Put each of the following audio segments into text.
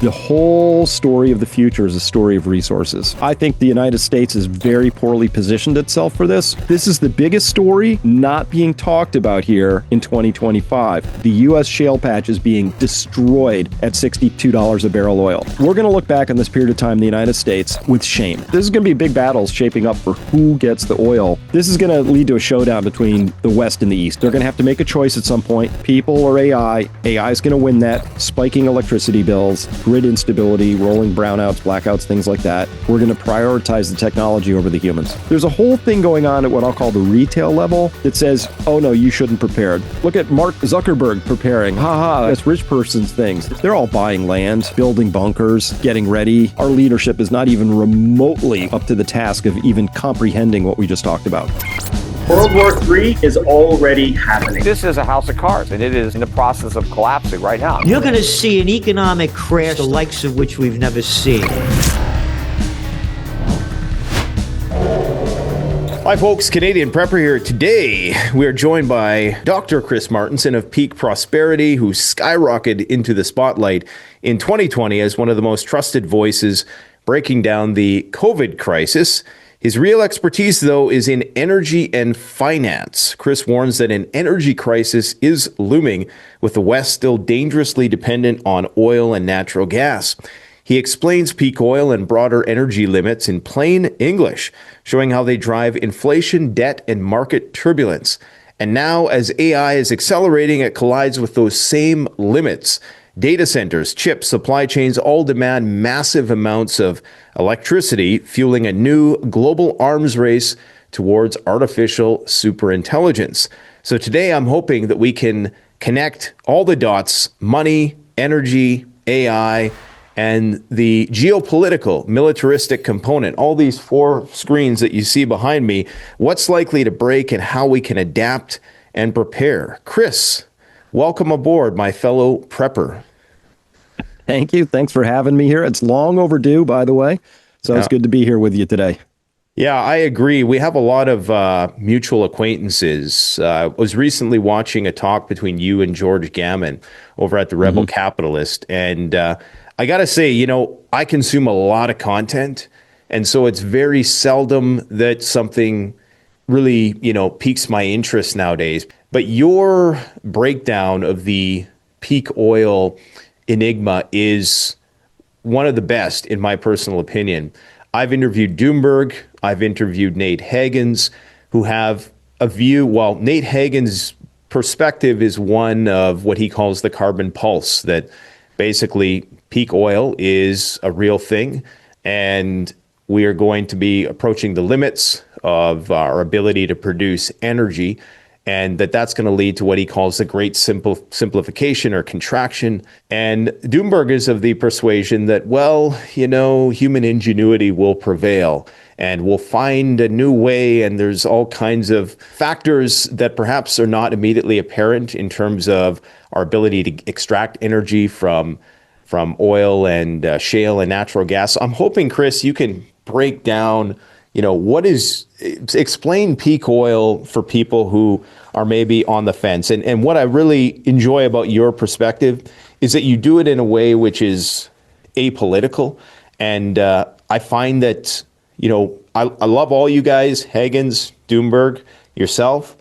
The whole story of the future is a story of resources. I think the United States is very poorly positioned itself for this. This is the biggest story not being talked about here in 2025. The U.S. shale patch is being destroyed at $62 a barrel oil. We're going to look back on this period of time in the United States with shame. This is going to be big battles shaping up for who gets the oil. This is going to lead to a showdown between the West and the East. They're going to have to make a choice at some point. People or AI. AI is going to win that. Spiking electricity bills, grid instability, rolling brownouts, blackouts, things like that. We're going to prioritize the technology over the humans. There's a whole thing going on at what I'll call the retail level that says, oh no, you shouldn't prepare. Look at Mark Zuckerberg preparing. Haha, that's rich person's things. They're all buying land, building bunkers, getting ready. Our leadership is not even remotely up to the task of even comprehending what we just talked about. World War III is already happening. This is a house of cards, and it is in the process of collapsing right now. You're going to see an economic crash, the likes of which we've never seen. Hi folks, Canadian Prepper here. Today, we are joined by Dr. Chris Martenson of Peak Prosperity, who skyrocketed into the spotlight in 2020 as one of the most trusted voices breaking down the COVID crisis. His real expertise, though, is in energy and finance. Chris warns that an energy crisis is looming, with the West still dangerously dependent on oil and natural gas. He explains peak oil and broader energy limits in plain English, showing how they drive inflation, debt, and market turbulence. And now, as AI is accelerating, it collides with those same limits. Data centers, chips, supply chains all demand massive amounts of electricity, fueling a new global arms race towards artificial superintelligence. So today I'm hoping that we can connect all the dots: money, energy, AI, and the geopolitical, militaristic component. All these four screens that you see behind me, what's likely to break and how we can adapt and prepare. Chris, welcome aboard, my fellow prepper. Thank you. Thanks for having me here. It's long overdue, by the way. So It's good to be here with you today. Yeah, I agree. We have a lot of mutual acquaintances. I was recently watching a talk between you and George Gammon over at the Rebel Capitalist. And I got to say, I consume a lot of content. And so it's very seldom that something really, piques my interest nowadays. But your breakdown of the peak oil enigma is one of the best, in my personal opinion. I've interviewed Doomberg. I've interviewed Nate Hagens, who have a view. Well, Nate Hagens' perspective is one of what he calls the carbon pulse, that basically peak oil is a real thing, and we are going to be approaching the limits of our ability to produce energy, and that's going to lead to what he calls the great simplification or contraction. And Doomberg is of the persuasion that, human ingenuity will prevail and we'll find a new way. And there's all kinds of factors that perhaps are not immediately apparent in terms of our ability to extract energy from oil and shale and natural gas. I'm hoping, Chris, you can break down explain peak oil for people who are maybe on the fence. And what I really enjoy about your perspective is that you do it in a way which is apolitical. And I find that, I love all you guys, Hagens, Doomberg, yourself,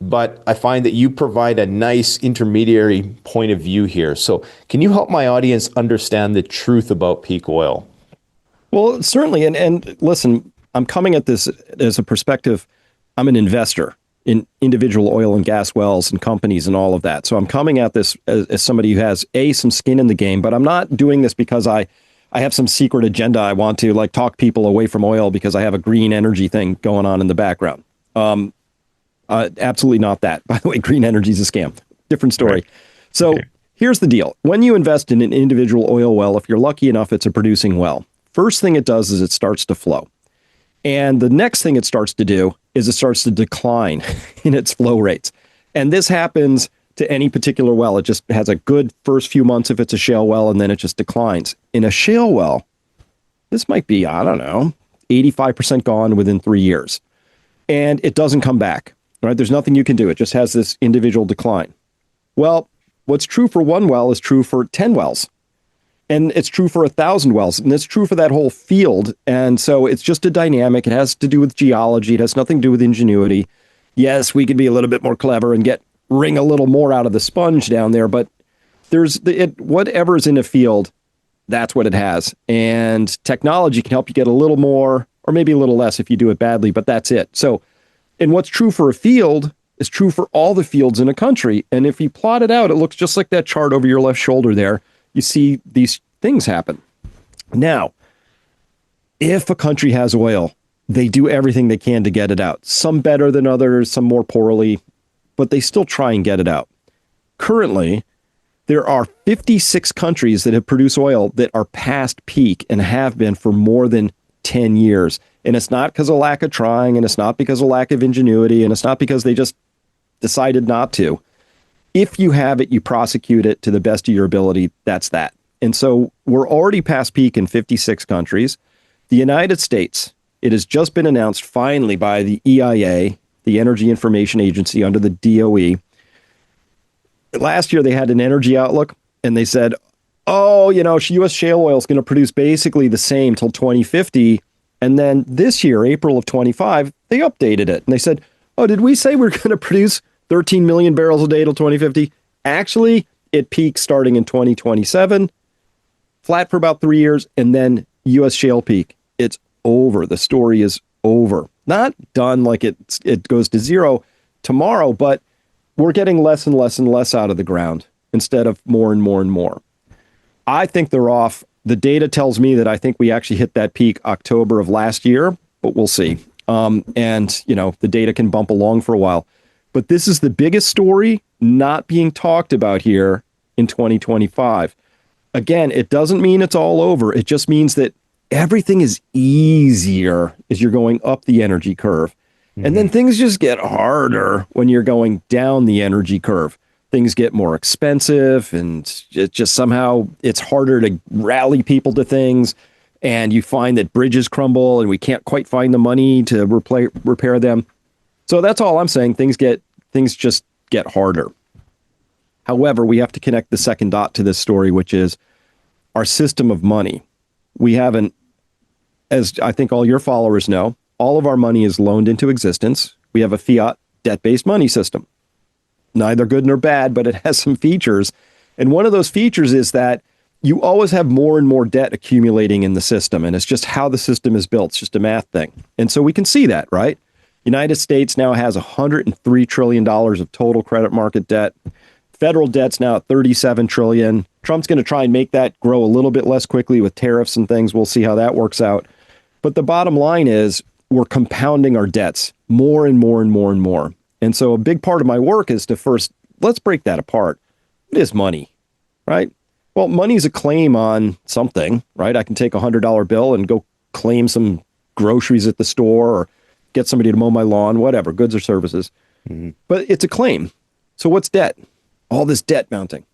but I find that you provide a nice intermediary point of view here. So can you help my audience understand the truth about peak oil? Well, certainly. And listen, I'm coming at this as a perspective. I'm an investor in individual oil and gas wells and companies and all of that. So I'm coming at this as somebody who has some skin in the game, but I'm not doing this because I have some secret agenda. I want to talk people away from oil because I have a green energy thing going on in the background. Absolutely not that. By the way, green energy is a scam. Different story. Right. So Here's the deal. When you invest in an individual oil well, if you're lucky enough, it's a producing well. First thing it does is it starts to flow. And the next thing it starts to do is it starts to decline in its flow rates. And this happens to any particular well. It just has a good first few months if it's a shale well, and then it just declines. In a shale well, this might be, 85% gone within 3 years. And it doesn't come back, right? There's nothing you can do. It just has this individual decline. Well, what's true for one well is true for 10 wells. And it's true for 1,000 wells, and it's true for that whole field. And so it's just a dynamic. It has to do with geology. It has nothing to do with ingenuity. Yes, we could be a little bit more clever and wring a little more out of the sponge down there, but whatever's in a field, that's what it has. And technology can help you get a little more, or maybe a little less if you do it badly, but that's it. So, and what's true for a field is true for all the fields in a country. And if you plot it out, it looks just like that chart over your left shoulder there. You see these things happen. Now, if a country has oil, they do everything they can to get it out. Some better than others, some more poorly, but they still try and get it out. Currently, there are 56 countries that have produced oil that are past peak and have been for more than 10 years. And it's not because of lack of trying, and it's not because of lack of ingenuity, and it's not because they just decided not to. If you have it, you prosecute it to the best of your ability. That's that. And so we're already past peak in 56 countries. The United States, it has just been announced finally by the EIA, the Energy Information Agency under the DOE. Last year, they had an energy outlook, and they said, U.S. shale oil is going to produce basically the same till 2050. And then this year, April of 25, they updated it. And they said, did we say we're going to produce 13 million barrels a day till 2050? Actually, it peaks starting in 2027, flat for about 3 years, and then U.S. shale peak. It's over. The story is over. Not done like it goes to zero tomorrow, but we're getting less and less and less out of the ground instead of more and more and more. I think they're off. The data tells me that I think we actually hit that peak October of last year, but we'll see. The data can bump along for a while. But this is the biggest story not being talked about here in 2025. Again, it doesn't mean it's all over. It just means that everything is easier as you're going up the energy curve. Mm-hmm. And then things just get harder when you're going down the energy curve. Things get more expensive, and it just somehow it's harder to rally people to things. And you find that bridges crumble and we can't quite find the money to repair them. So that's all I'm saying. Things just get harder. However, we have to connect the second dot to this story, which is our system of money. We haven't, as I think all your followers know, all of our money is loaned into existence. We have a fiat debt-based money system. Neither good nor bad, but it has some features. And one of those features is that you always have more and more debt accumulating in the system. And it's just how the system is built. It's just a math thing. And so we can see that, right? United States now has $103 trillion of total credit market debt. Federal debt's now at $37 trillion. Trump's going to try and make that grow a little bit less quickly with tariffs and things. We'll see how that works out. But the bottom line is we're compounding our debts more and more and more and more. And so a big part of my work is to first, let's break that apart. What is money, right? Well, money is a claim on something, right? I can take a $100 bill and go claim some groceries at the store or get somebody to mow my lawn, whatever, goods or services. Mm-hmm. But it's a claim. So what's debt? All this debt mounting.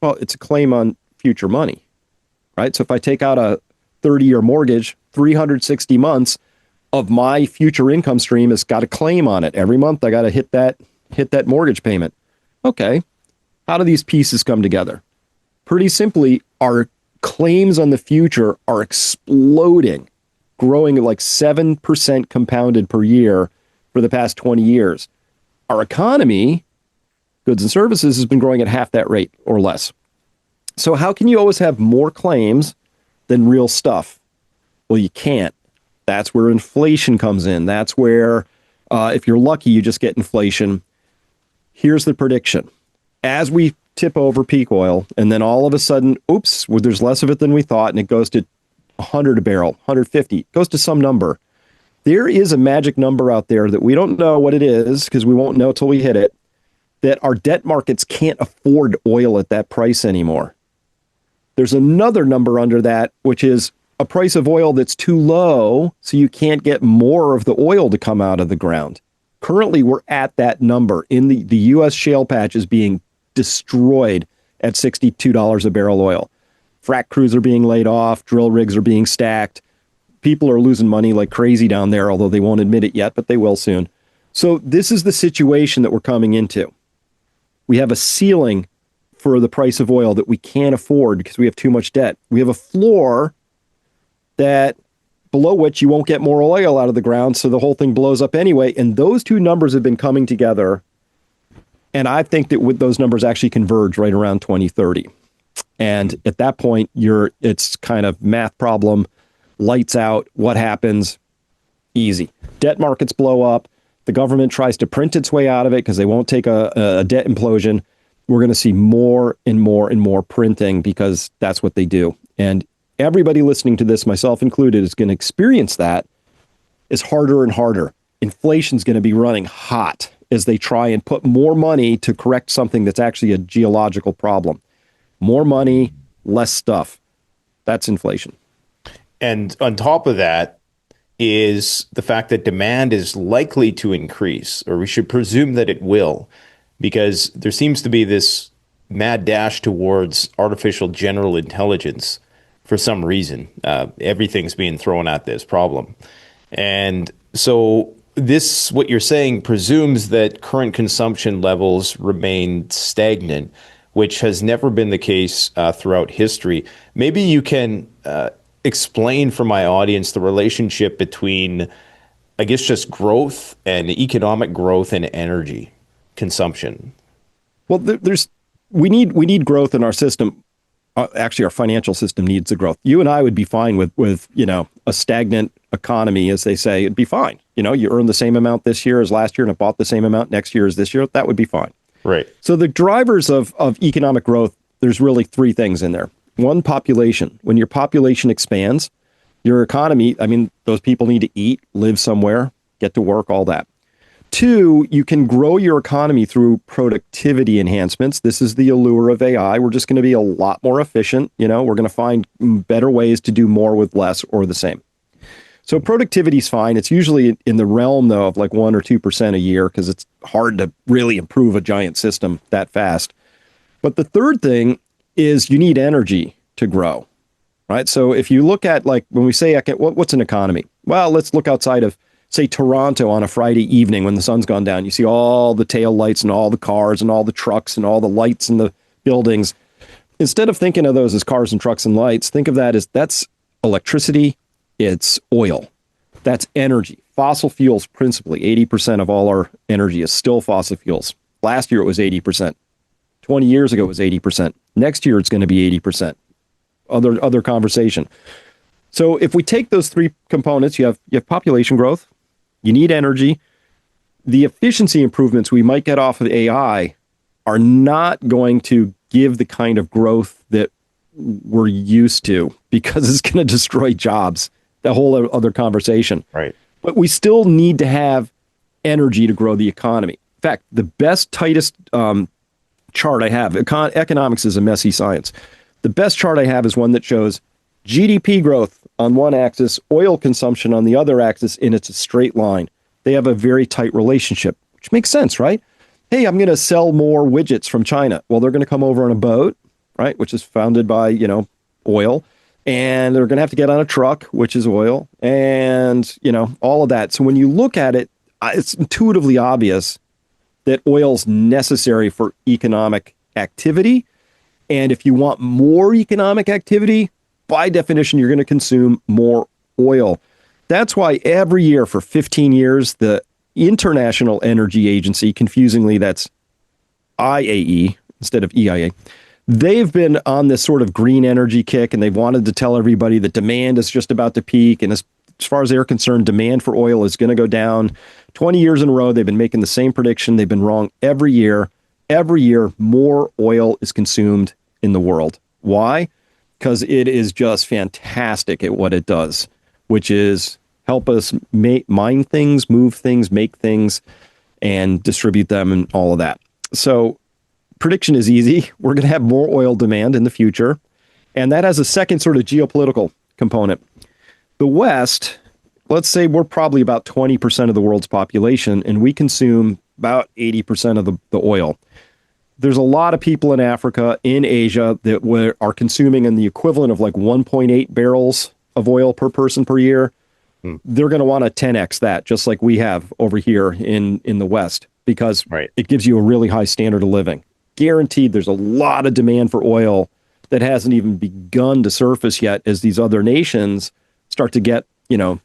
Well, it's a claim on future money, right? So if I take out a 30-year mortgage, 360 months of my future income stream has got a claim on it. Every month I got to hit that mortgage payment. Okay. How do these pieces come together? Pretty simply, our claims on the future are exploding, growing at like 7% compounded per year for the past 20 years. Our economy, goods and services, has been growing at half that rate or less. So how can you always have more claims than real stuff? Well, you can't. That's where inflation comes in. That's where, if you're lucky, you just get inflation. Here's the prediction. As we tip over peak oil, and then all of a sudden, oops, well, there's less of it than we thought, and it goes to 100 a barrel, 150, it goes to some number. There is a magic number out there that we don't know what it is, because we won't know till we hit it, that our debt markets can't afford oil at that price anymore. There's another number under that, which is a price of oil that's too low, so you can't get more of the oil to come out of the ground. Currently, we're at that number. In the U.S. shale patch is being destroyed at $62 a barrel oil. Frac crews are being laid off. Drill rigs are being stacked. People are losing money like crazy down there, although they won't admit it yet, but they will soon. So this is the situation that we're coming into. We have a ceiling for the price of oil that we can't afford because we have too much debt. We have a floor that below which you won't get more oil out of the ground, so the whole thing blows up anyway. And those two numbers have been coming together, and I think that with those numbers actually converge right around 2030. And at that point, it's kind of math problem, lights out. What happens? Easy. Debt markets blow up. The government tries to print its way out of it because they won't take a debt implosion. We're going to see more and more and more printing because that's what they do. And everybody listening to this, myself included, is going to experience that is harder and harder. Inflation's going to be running hot as they try and put more money to correct something that's actually a geological problem. More money, less stuff. That's inflation. And on top of that is the fact that demand is likely to increase, or we should presume that it will, because there seems to be this mad dash towards artificial general intelligence for some reason. Everything's being thrown at this problem. And so this, what you're saying, presumes that current consumption levels remain stagnant, which has never been the case throughout history. Maybe you can explain for my audience the relationship between, I guess, just growth and economic growth and energy consumption. Well, we need growth in our system. Actually, our financial system needs the growth. You and I would be fine with a stagnant economy, as they say. It'd be fine. You earn the same amount this year as last year and have bought the same amount next year as this year. That would be fine. Right. So the drivers of economic growth, there's really three things in there. One, population. When your population expands, your economy, those people need to eat, live somewhere, get to work, all that. Two, you can grow your economy through productivity enhancements. This is the allure of AI. We're just going to be a lot more efficient. We're going to find better ways to do more with less or the same. So productivity is fine. It's usually in the realm, though, of like 1 or 2% a year because it's hard to really improve a giant system that fast. But the third thing is you need energy to grow, right? So if you look at, like, when we say what's an economy? Well, let's look outside of, say, Toronto on a Friday evening when the sun's gone down. You see all the tail lights and all the cars and all the trucks and all the lights in the buildings. Instead of thinking of those as cars and trucks and lights, think of that as that's electricity. It's oil. That's energy. Fossil fuels, principally. 80% of all our energy is still fossil fuels. Last year, it was 80%. 20 years ago, it was 80%. Next year, it's going to be 80%. Other conversation. So if we take those three components, you have population growth, you need energy. The efficiency improvements we might get off of AI are not going to give the kind of growth that we're used to because it's going to destroy jobs. The whole other conversation. Right. But we still need to have energy to grow the economy. In fact, the best, tightest chart I have, economics is a messy science. The best chart I have is one that shows GDP growth on one axis, oil consumption on the other axis, and it's a straight line. They have a very tight relationship, which makes sense, right? Hey, I'm going to sell more widgets from China. Well, they're going to come over on a boat, right, which is founded by, oil. And they're going to have to get on a truck, which is oil, and, all of that. So when you look at it, it's intuitively obvious that oil's necessary for economic activity. And if you want more economic activity, by definition, you're going to consume more oil. That's why every year for 15 years, the International Energy Agency, confusingly, that's IAE instead of EIA, they've been on this sort of green energy kick, and they've wanted to tell everybody that demand is just about to peak. And as far as they're concerned, demand for oil is going to go down. 20 years in a row, they've been making the same prediction. They've been wrong every year. Every year, more oil is consumed in the world. Why? Because it is just fantastic at what it does, which is help us mine things, move things, make things, and distribute them and all of that. So prediction is easy. We're going to have more oil demand in the future. And that has a second sort of geopolitical component. The West, let's say we're probably about 20% of the world's population, and we consume about 80% of the oil. There's a lot of people in Africa, in Asia, that are consuming in the equivalent of like 1.8 barrels of oil per person per year. They're going to want to 10x that, just like we have over here in the West, because it gives you a really high standard of living. guaranteed there's a lot of demand for oil that hasn't even begun to surface yet as these other nations start to get,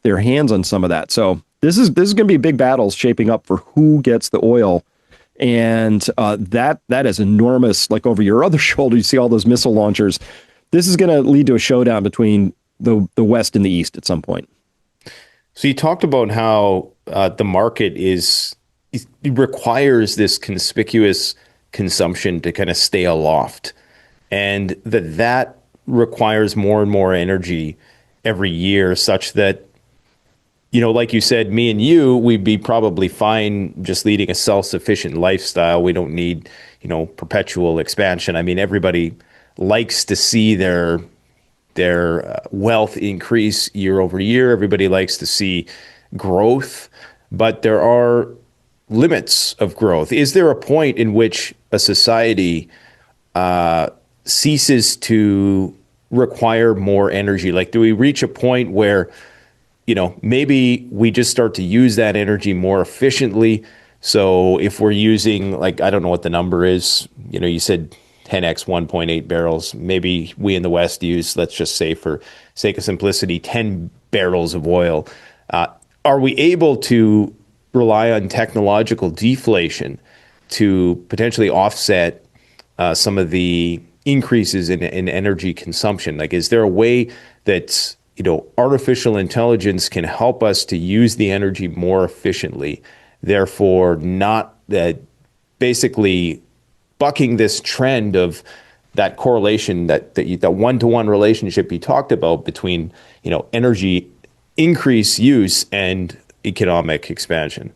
their hands on some of that. So this is going to be big battles shaping up for who gets the oil. And that is enormous. Like over your other shoulder, you see all those missile launchers. This is going to lead to a showdown between the West and the East at some point. So you talked about how the market it requires this conspicuous consumption to kind of stay aloft, and that requires more and more energy every year, such that, like you said, me and you, we'd be probably fine just leading a self-sufficient lifestyle. We don't need, perpetual expansion. I mean, everybody likes to see their wealth increase year over year. Everybody likes to see growth, but there are limits of growth. Is there a point in which a society ceases to require more energy? Like, do we reach a point where, maybe we just start to use that energy more efficiently? So if we're using, like, I don't know what the number is, you said 10x 1.8 barrels. Maybe we in the West use, let's just say for sake of simplicity, 10 barrels of oil. Are we able to rely on technological deflation to potentially offset some of the increases in energy consumption? Like, is there a way that, artificial intelligence can help us to use the energy more efficiently, therefore not basically bucking this trend of that correlation, that one-to-one relationship you talked about between, energy increase use and economic expansion?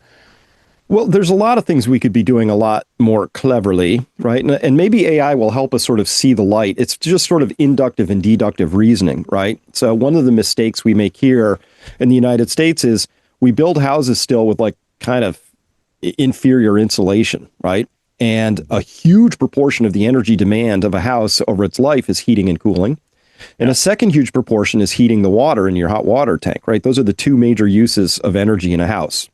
Well, there's a lot of things we could be doing a lot more cleverly, right? And maybe AI will help us sort of see the light. It's just sort of inductive and deductive reasoning, right? So one of the mistakes we make here in the United States is we build houses still with like kind of inferior insulation, right? And a huge proportion of the energy demand of a house over its life is heating and cooling. And a second huge proportion is heating the water in your hot water tank, right? Those are the two major uses of energy in a house.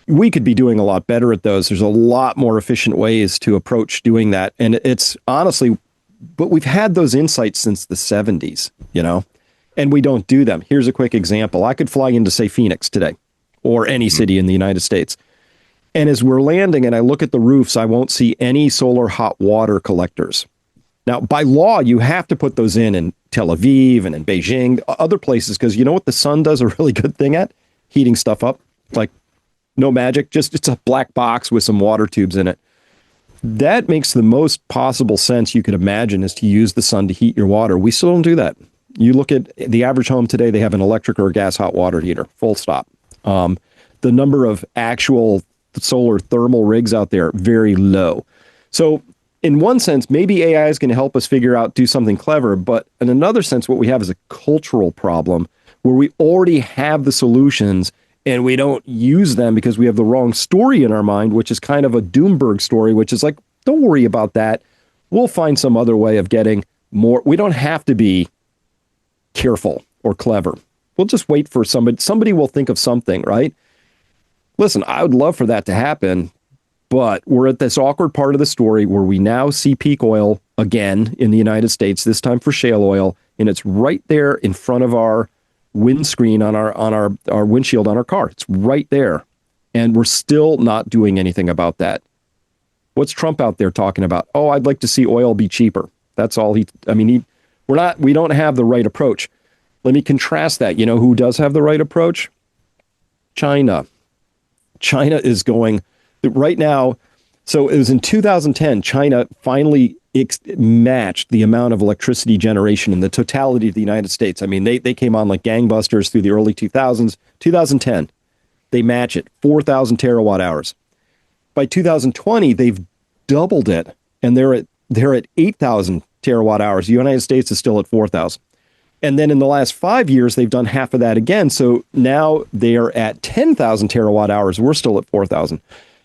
We could be doing a lot better at those. There's a lot more efficient ways to approach doing that. And it's honestly, but we've had those insights since the 70s, and we don't do them. Here's a quick example. I could fly into, say, Phoenix today or any city in the United States. And as we're landing and I look at the roofs, I won't see any solar hot water collectors. Now, by law, you have to put those in Tel Aviv and in Beijing, other places, because you know what the sun does a really good thing at? Heating stuff up. Like, no magic, just it's a black box with some water tubes in it. That makes the most possible sense you could imagine, is to use the sun to heat your water. We still don't do that. You look at the average home today, they have an electric or a gas hot water heater, full stop. The number of actual solar thermal rigs out there, very low. So in one sense, maybe AI is going to help us do something clever. But in another sense, what we have is a cultural problem where we already have the solutions and we don't use them because we have the wrong story in our mind, which is kind of a Doomberg story, which is like, don't worry about that. We'll find some other way of getting more. We don't have to be careful or clever. We'll just wait for somebody. Somebody will think of something, right? Listen, I would love for that to happen, but we're at this awkward part of the story where we now see peak oil again in the United States, this time for shale oil, and it's right there in front of our windscreen on our windshield on our car. It's right there. And we're still not doing anything about that. What's Trump out there talking about? Oh, I'd like to see oil be cheaper. That's all we don't have the right approach. Let me contrast that. You know who does have the right approach? China. China is going right now. So it was in 2010, China finally matched the amount of electricity generation in the totality of the United States. I mean, they came on like gangbusters through the early 2000s. 2010, they match it, 4,000 terawatt hours. By 2020, they've doubled it, and they're at 8,000 terawatt hours. The United States is still at 4,000. And then in the last 5 years, they've done half of that again. So now they're at 10,000 terawatt hours. We're still at 4,000.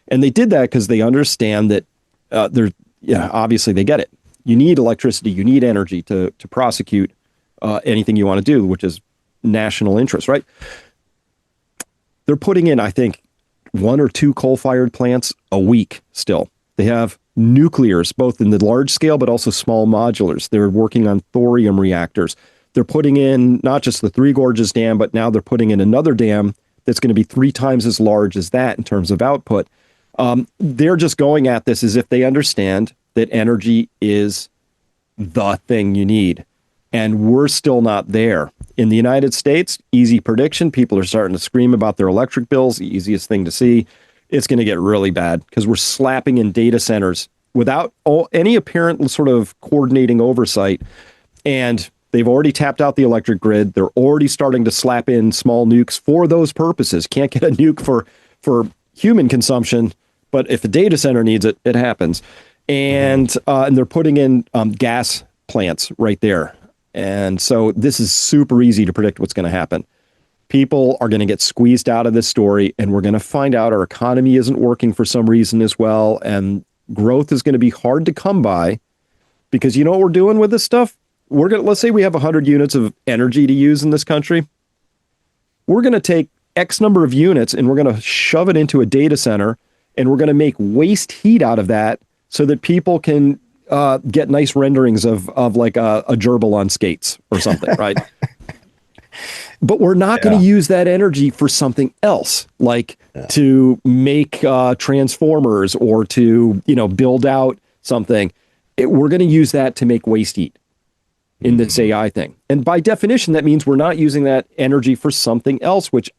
And they did that because they understand that obviously they get it. You need electricity. You need energy to prosecute anything you want to do, which is national interest, right? They're putting in, I think, 1 or 2 coal-fired plants a week still. They have nuclears, both in the large scale, but also small modulars. They're working on thorium reactors. They're putting in not just the Three Gorges Dam, but now they're putting in another dam that's going to be 3 times as large as that in terms of output. They're just going at this as if they understand that energy is the thing you need. And we're still not there. In the United States, easy prediction. People are starting to scream about their electric bills, the easiest thing to see. It's going to get really bad because we're slapping in data centers without any apparent sort of coordinating oversight. And they've already tapped out the electric grid. They're already starting to slap in small nukes for those purposes. Can't get a nuke for human consumption, but if a data center needs it, it happens. And they're putting in gas plants right there. And so this is super easy to predict what's going to happen. People are going to get squeezed out of this story, and we're going to find out our economy isn't working for some reason as well. And growth is going to be hard to come by because you know what we're doing with this stuff? Let's say we have 100 units of energy to use in this country. We're going to take X number of units and we're going to shove it into a data center, and we're going to make waste heat out of that so that people can get nice renderings of like a gerbil on skates or something, right? But we're not going to use that energy for something else, like to make transformers or to, build out something. We're going to use that to make waste heat in this AI thing. And by definition, that means we're not using that energy for something else, which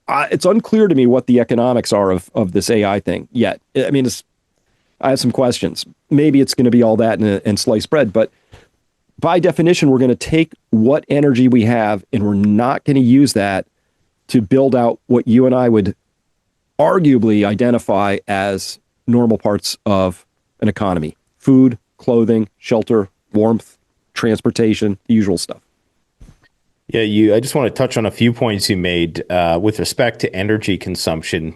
it's unclear to me what the economics are of this AI thing yet. I mean, I have some questions. Maybe it's going to be all that and sliced bread, but by definition, we're going to take what energy we have and we're not going to use that to build out what you and I would arguably identify as normal parts of an economy: food, clothing, shelter, warmth, transportation, the usual stuff. Yeah, I just want to touch on a few points you made with respect to energy consumption.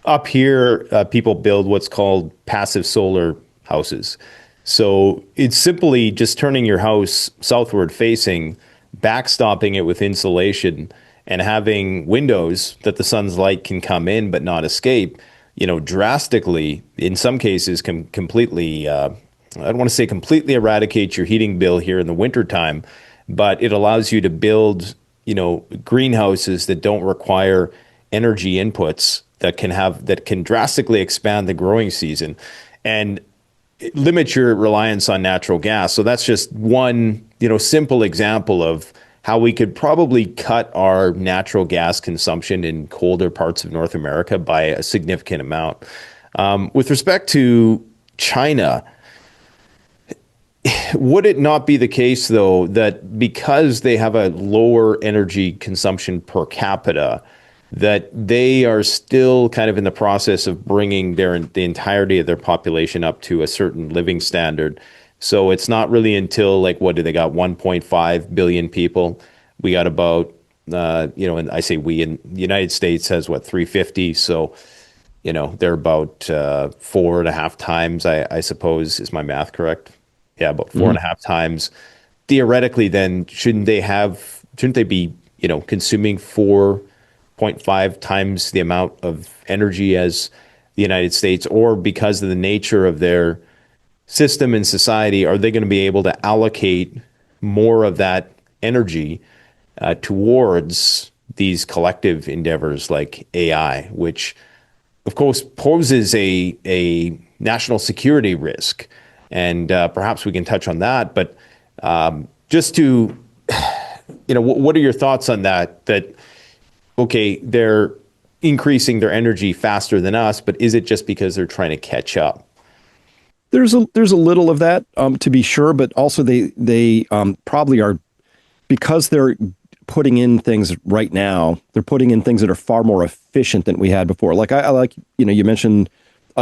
Up here, people build what's called passive solar houses. So it's simply just turning your house southward facing, backstopping it with insulation, and having windows that the sun's light can come in but not escape, drastically, in some cases, can completely, I don't want to say completely eradicate your heating bill here in the wintertime, but it allows you to build, greenhouses that don't require energy inputs that can drastically expand the growing season and limit your reliance on natural gas. So that's just one, simple example of how we could probably cut our natural gas consumption in colder parts of North America by a significant amount. With respect to China, would it not be the case, though, that because they have a lower energy consumption per capita, that they are still kind of in the process of bringing the entirety of their population up to a certain living standard? So it's not really until they got 1.5 billion people. We got about, and I say we, in the United States has 350. So, they're about 4.5 times, I suppose, is my math correct? Yeah, about 4.5 times. Theoretically, then, shouldn't they be, consuming 4.5 times the amount of energy as the United States? Or because of the nature of their system and society, are they going to be able to allocate more of that energy towards these collective endeavors like AI, which of course poses a national security risk? And perhaps we can touch on that, but just to, what are your thoughts on that? That, okay, they're increasing their energy faster than us, but is it just because they're trying to catch up? There's a little of that, to be sure, but also they probably are, because they're putting in things right now. They're putting in things that are far more efficient than we had before. Like I like, you mentioned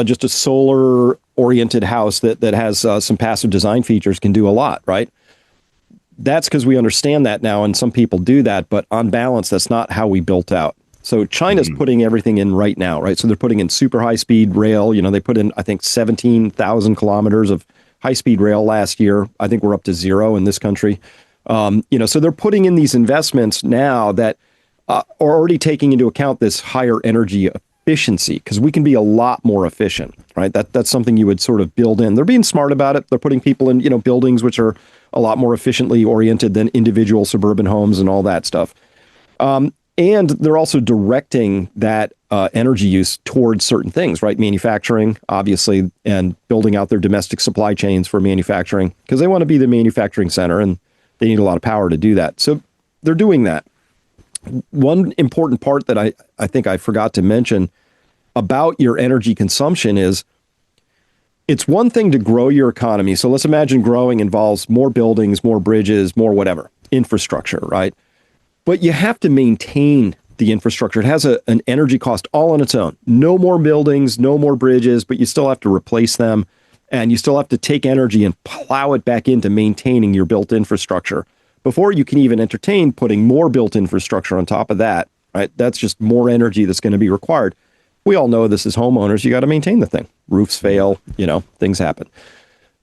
just a solar oriented house that has some passive design features can do a lot, right? That's because we understand that now, and some people do that, but on balance, that's not how we built out. So China's putting everything in right now, right? So they're putting in super high speed rail. They put in, I think, 17,000 kilometers of high speed rail last year. I think we're up to 0 in this country. So they're putting in these investments now that are already taking into account this higher energy efficiency, because we can be a lot more efficient, right? That's something you would sort of build in. They're being smart about it. They're putting people in, buildings which are a lot more efficiently oriented than individual suburban homes and all that stuff. And they're also directing that energy use towards certain things, right? Manufacturing, obviously, and building out their domestic supply chains for manufacturing, because they want to be the manufacturing center and they need a lot of power to do that. So they're doing that. One important part that I think I forgot to mention about your energy consumption is it's one thing to grow your economy. So let's imagine growing involves more buildings, more bridges, more whatever, infrastructure, right? But you have to maintain the infrastructure. It has an energy cost all on its own. No more buildings, no more bridges, but you still have to replace them. And you still have to take energy and plow it back into maintaining your built infrastructure before you can even entertain putting more built infrastructure on top of that, right? That's just more energy that's going to be required. We all know this as homeowners. You got to maintain the thing. Roofs fail, things happen.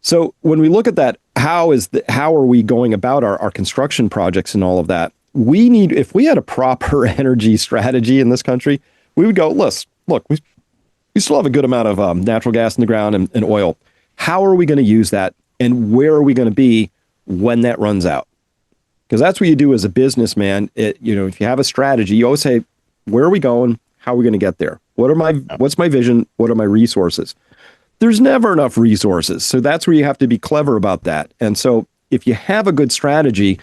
So when we look at that, how are we going about our construction projects and all of that? If we had a proper energy strategy in this country, we would go, look, we still have a good amount of natural gas in the ground and oil. How are we going to use that? And where are we going to be when that runs out? Because that's what you do as a businessman. If you have a strategy, you always say, where are we going? How are we going to get there? What's my vision? What are my resources? There's never enough resources. So that's where you have to be clever about that. And so if you have a good strategy,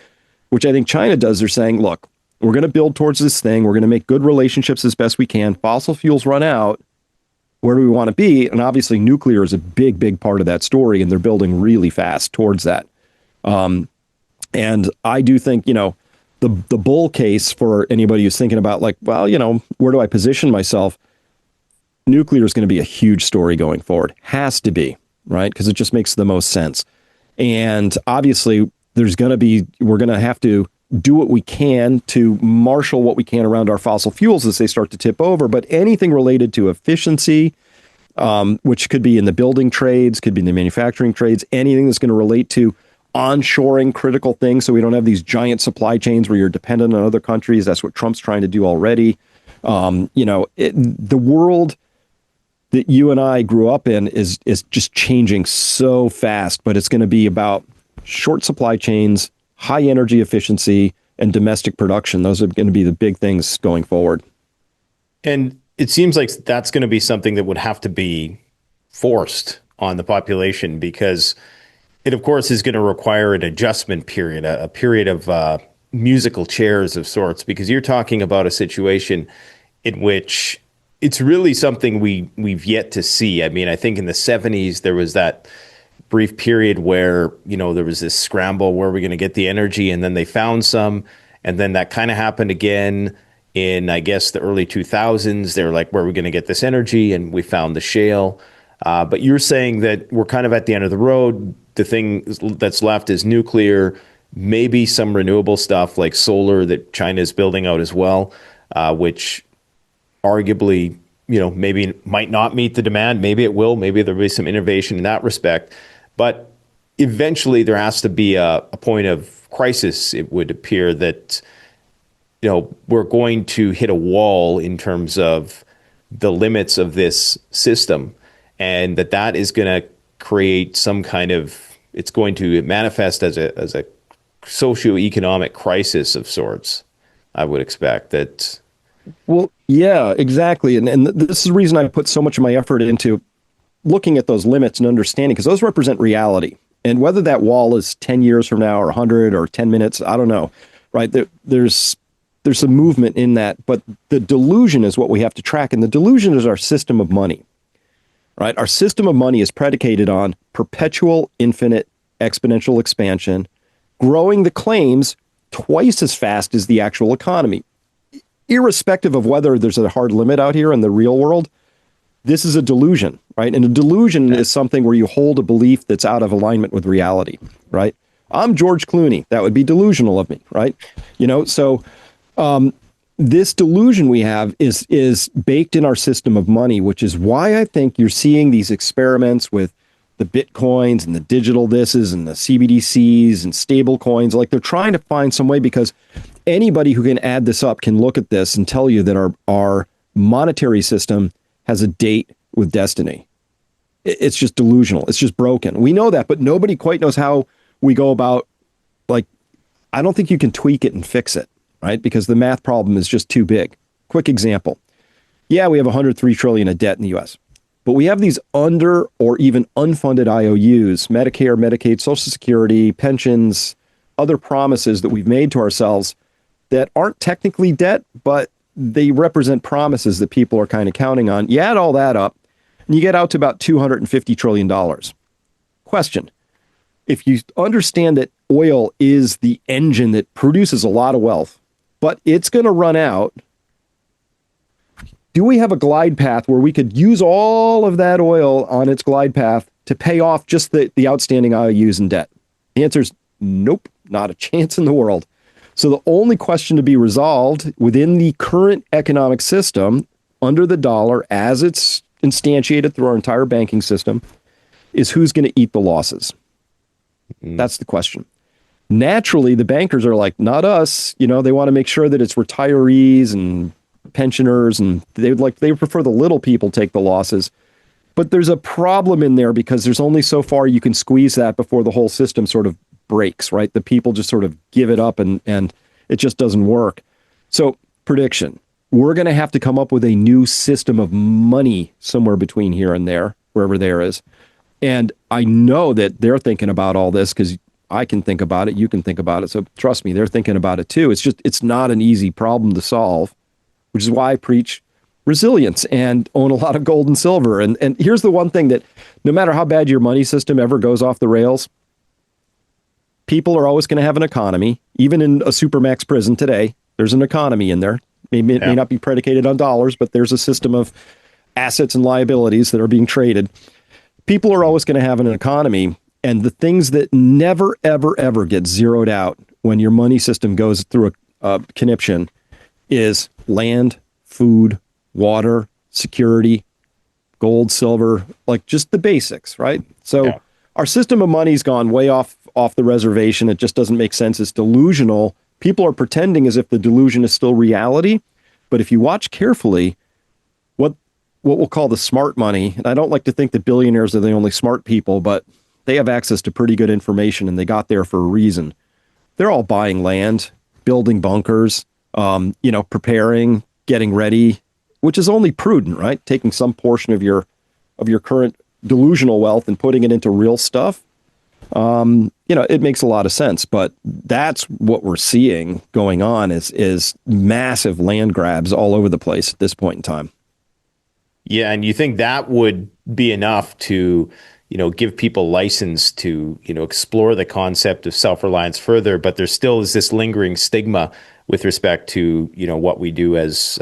which I think China does, they're saying, look, we're going to build towards this thing. We're going to make good relationships as best we can. Fossil fuels run out. Where do we want to be? And obviously nuclear is a big, big part of that story. And they're building really fast towards that. And I do think, the bull case for anybody who's thinking about where do I position myself? Nuclear is going to be a huge story going forward. Has to be, right? Because it just makes the most sense. And obviously we're going to have to do what we can to marshal what we can around our fossil fuels as they start to tip over. But anything related to efficiency, which could be in the building trades, could be in the manufacturing trades, anything that's going to relate to onshoring critical things so we don't have these giant supply chains where you're dependent on other countries. That's what Trump's trying to do already. The world that you and I grew up in is just changing so fast, but it's going to be about short supply chains, high energy efficiency, and domestic production. Those are going to be the big things going forward. And it seems like that's going to be something that would have to be forced on the population, because it, of course, is going to require an adjustment period, a period of musical chairs of sorts, because you're talking about a situation in which it's really something we've yet to see. I mean, I think in the 70s, there was that brief period where, there was this scramble, where we're going to get the energy, and then they found some. And then that kind of happened again in, I guess, the early 2000s. They're like, where are we going to get this energy? And we found the shale. But you're saying that we're kind of at the end of the road. The thing that's left is nuclear, maybe some renewable stuff like solar that China is building out as well, which arguably, maybe might not meet the demand. Maybe it will. Maybe there'll be some innovation in that respect. But eventually there has to be a point of crisis. It would appear that, we're going to hit a wall in terms of the limits of this system, and that is going to create some kind of, it's going to manifest as a socioeconomic crisis of sorts. I would expect that. Well, yeah, exactly. And this is the reason I put so much of my effort into looking at those limits and understanding, because those represent reality. And whether that wall is 10 years from now or 100 or 10 minutes, I don't know, right? There's some movement in that. But the delusion is what we have to track. And the delusion is our system of money, right? Our system of money is predicated on perpetual, infinite, exponential expansion, growing the claims twice as fast as the actual economy. Irrespective of whether there's a hard limit out here in the real world, this is a delusion, right? And a delusion is something where you hold a belief that's out of alignment with reality, right? I'm George Clooney. That would be delusional of me, right? So this delusion we have is baked in our system of money, which is why I think you're seeing these experiments with the Bitcoins and the digital thises and the CBDCs and stable coins. Like, they're trying to find some way, because anybody who can add this up can look at this and tell you that our monetary system has a date with destiny. It's just delusional. It's just broken. We know that, but nobody quite knows how we go about, like, I don't think you can tweak it and fix it, right? Because the math problem is just too big. Quick example. Yeah, we have 103 trillion of debt in the US, but we have these under or even unfunded IOUs, Medicare, Medicaid, Social Security, pensions, other promises that we've made to ourselves that aren't technically debt, but they represent promises that people are kind of counting on. You add all that up, and you get out to about $250 trillion. Question. If you understand that oil is the engine that produces a lot of wealth, but it's going to run out, do we have a glide path where we could use all of that oil on its glide path to pay off just the outstanding IOUs and debt? The answer is nope, not a chance in the world. So the only question to be resolved within the current economic system under the dollar as it's instantiated through our entire banking system is who's going to eat the losses. That's the question. Naturally, the bankers are like, not us. You know, they want to make sure that it's retirees and pensioners, and they prefer the little people take the losses. But there's a problem in there because there's only so far you can squeeze that before the whole system sort of breaks, right? The people just sort of give it up and it just doesn't work. So prediction, we're going to have to come up with a new system of money somewhere between here and there, wherever there is. And I know that they're thinking about all this because I can think about it. You can think about it. So trust me, they're thinking about it too. It's not an easy problem to solve, which is why I preach resilience and own a lot of gold and silver. And here's the one thing that no matter how bad your money system ever goes off the rails, people are always going to have an economy. Even in a supermax prison today, there's an economy in there. It may not be predicated on dollars, but there's a system of assets and liabilities that are being traded. People are always going to have an economy. And the things that never, ever, ever get zeroed out when your money system goes through a conniption is land, food, water, security, gold, silver, like just the basics, right? So our system of money's gone way off the reservation. It just doesn't make sense. It's delusional. People are pretending as if the delusion is still reality. But if you watch carefully, what we'll call the smart money, and I don't like to think that billionaires are the only smart people, but they have access to pretty good information and they got there for a reason. They're all buying land, building bunkers, preparing, getting ready, which is only prudent, right? Taking some portion of your current delusional wealth and putting it into real stuff. It makes a lot of sense, but that's what we're seeing going on is massive land grabs all over the place at this point in time. Yeah, and you think that would be enough to, give people license to, explore the concept of self-reliance further, but there still is this lingering stigma with respect to, what we do as,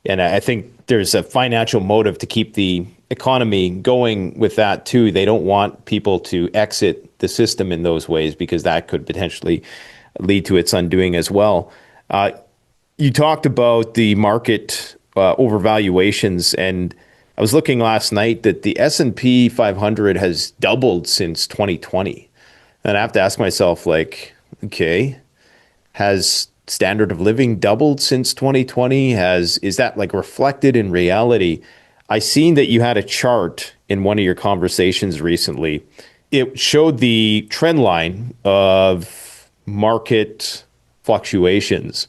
and I think there's a financial motive to keep the economy going with that too. They don't want people to exit the system in those ways because that could potentially lead to its undoing as well. You talked about the market overvaluations, and I was looking last night that the S&P 500 has doubled since 2020. And I have to ask myself, okay, has standard of living doubled since 2020? Is that reflected in reality? I seen that you had a chart in one of your conversations recently. It showed the trend line of market fluctuations,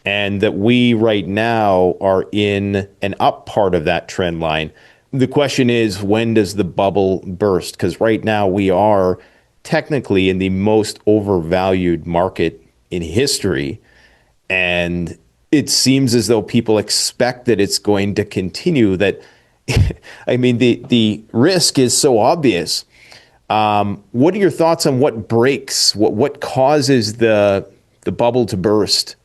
and that we right now are in an up part of that trend line. The question is, when does the bubble burst? Because right now we are technically in the most overvalued market in history. And it seems as though people expect that it's going to continue. That, I mean, the risk is so obvious. What are your thoughts on what breaks? What causes the bubble to burst?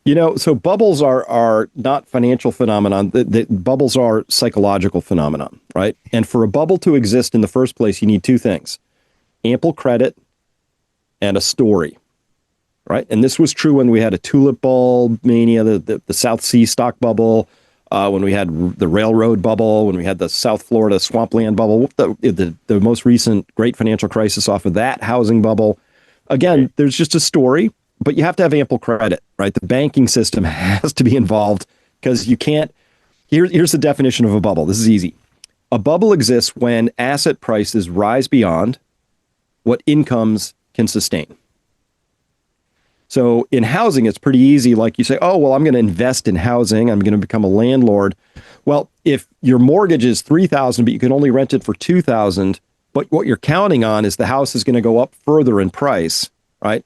So bubbles are not financial phenomenon. The bubbles are psychological phenomenon, right? And for a bubble to exist in the first place, you need two things: ample credit and a story, right? And this was true when we had a tulip bulb mania, the South Sea stock bubble, when we had the railroad bubble, when we had the South Florida swampland bubble, the most recent great financial crisis off of that housing bubble. Again, there's just a story. But you have to have ample credit, right? The banking system has to be involved because you can't Here's the definition of a bubble. This is easy. A bubble exists when asset prices rise beyond what incomes can sustain. So in housing, it's pretty easy. Like you say, oh, well, I'm going to invest in housing. I'm going to become a landlord. Well, if your mortgage is $3,000, but you can only rent it for $2,000, but what you're counting on is the house is going to go up further in price, right?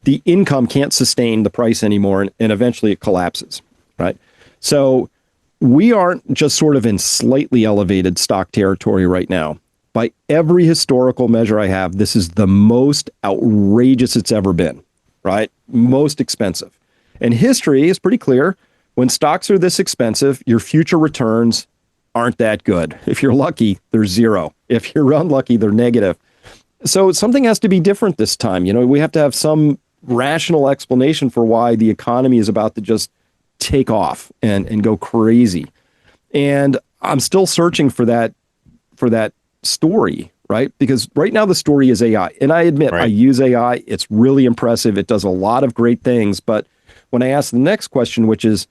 The income can't sustain the price anymore, and eventually it collapses, right? So we aren't just sort of in slightly elevated stock territory right now. By every historical measure I have, this is the most outrageous it's ever been, right? Most expensive. And history is pretty clear. When stocks are this expensive, your future returns aren't that good. If you're lucky, they're zero. If you're unlucky, they're negative. So something has to be different this time. You know, we have to have some rational explanation for why the economy is about to just take off and go crazy. And I'm still searching for that story, right? Because right now the story is AI. And I admit, I use AI. It's really impressive. It does a lot of great things. But when I ask the next question, which is,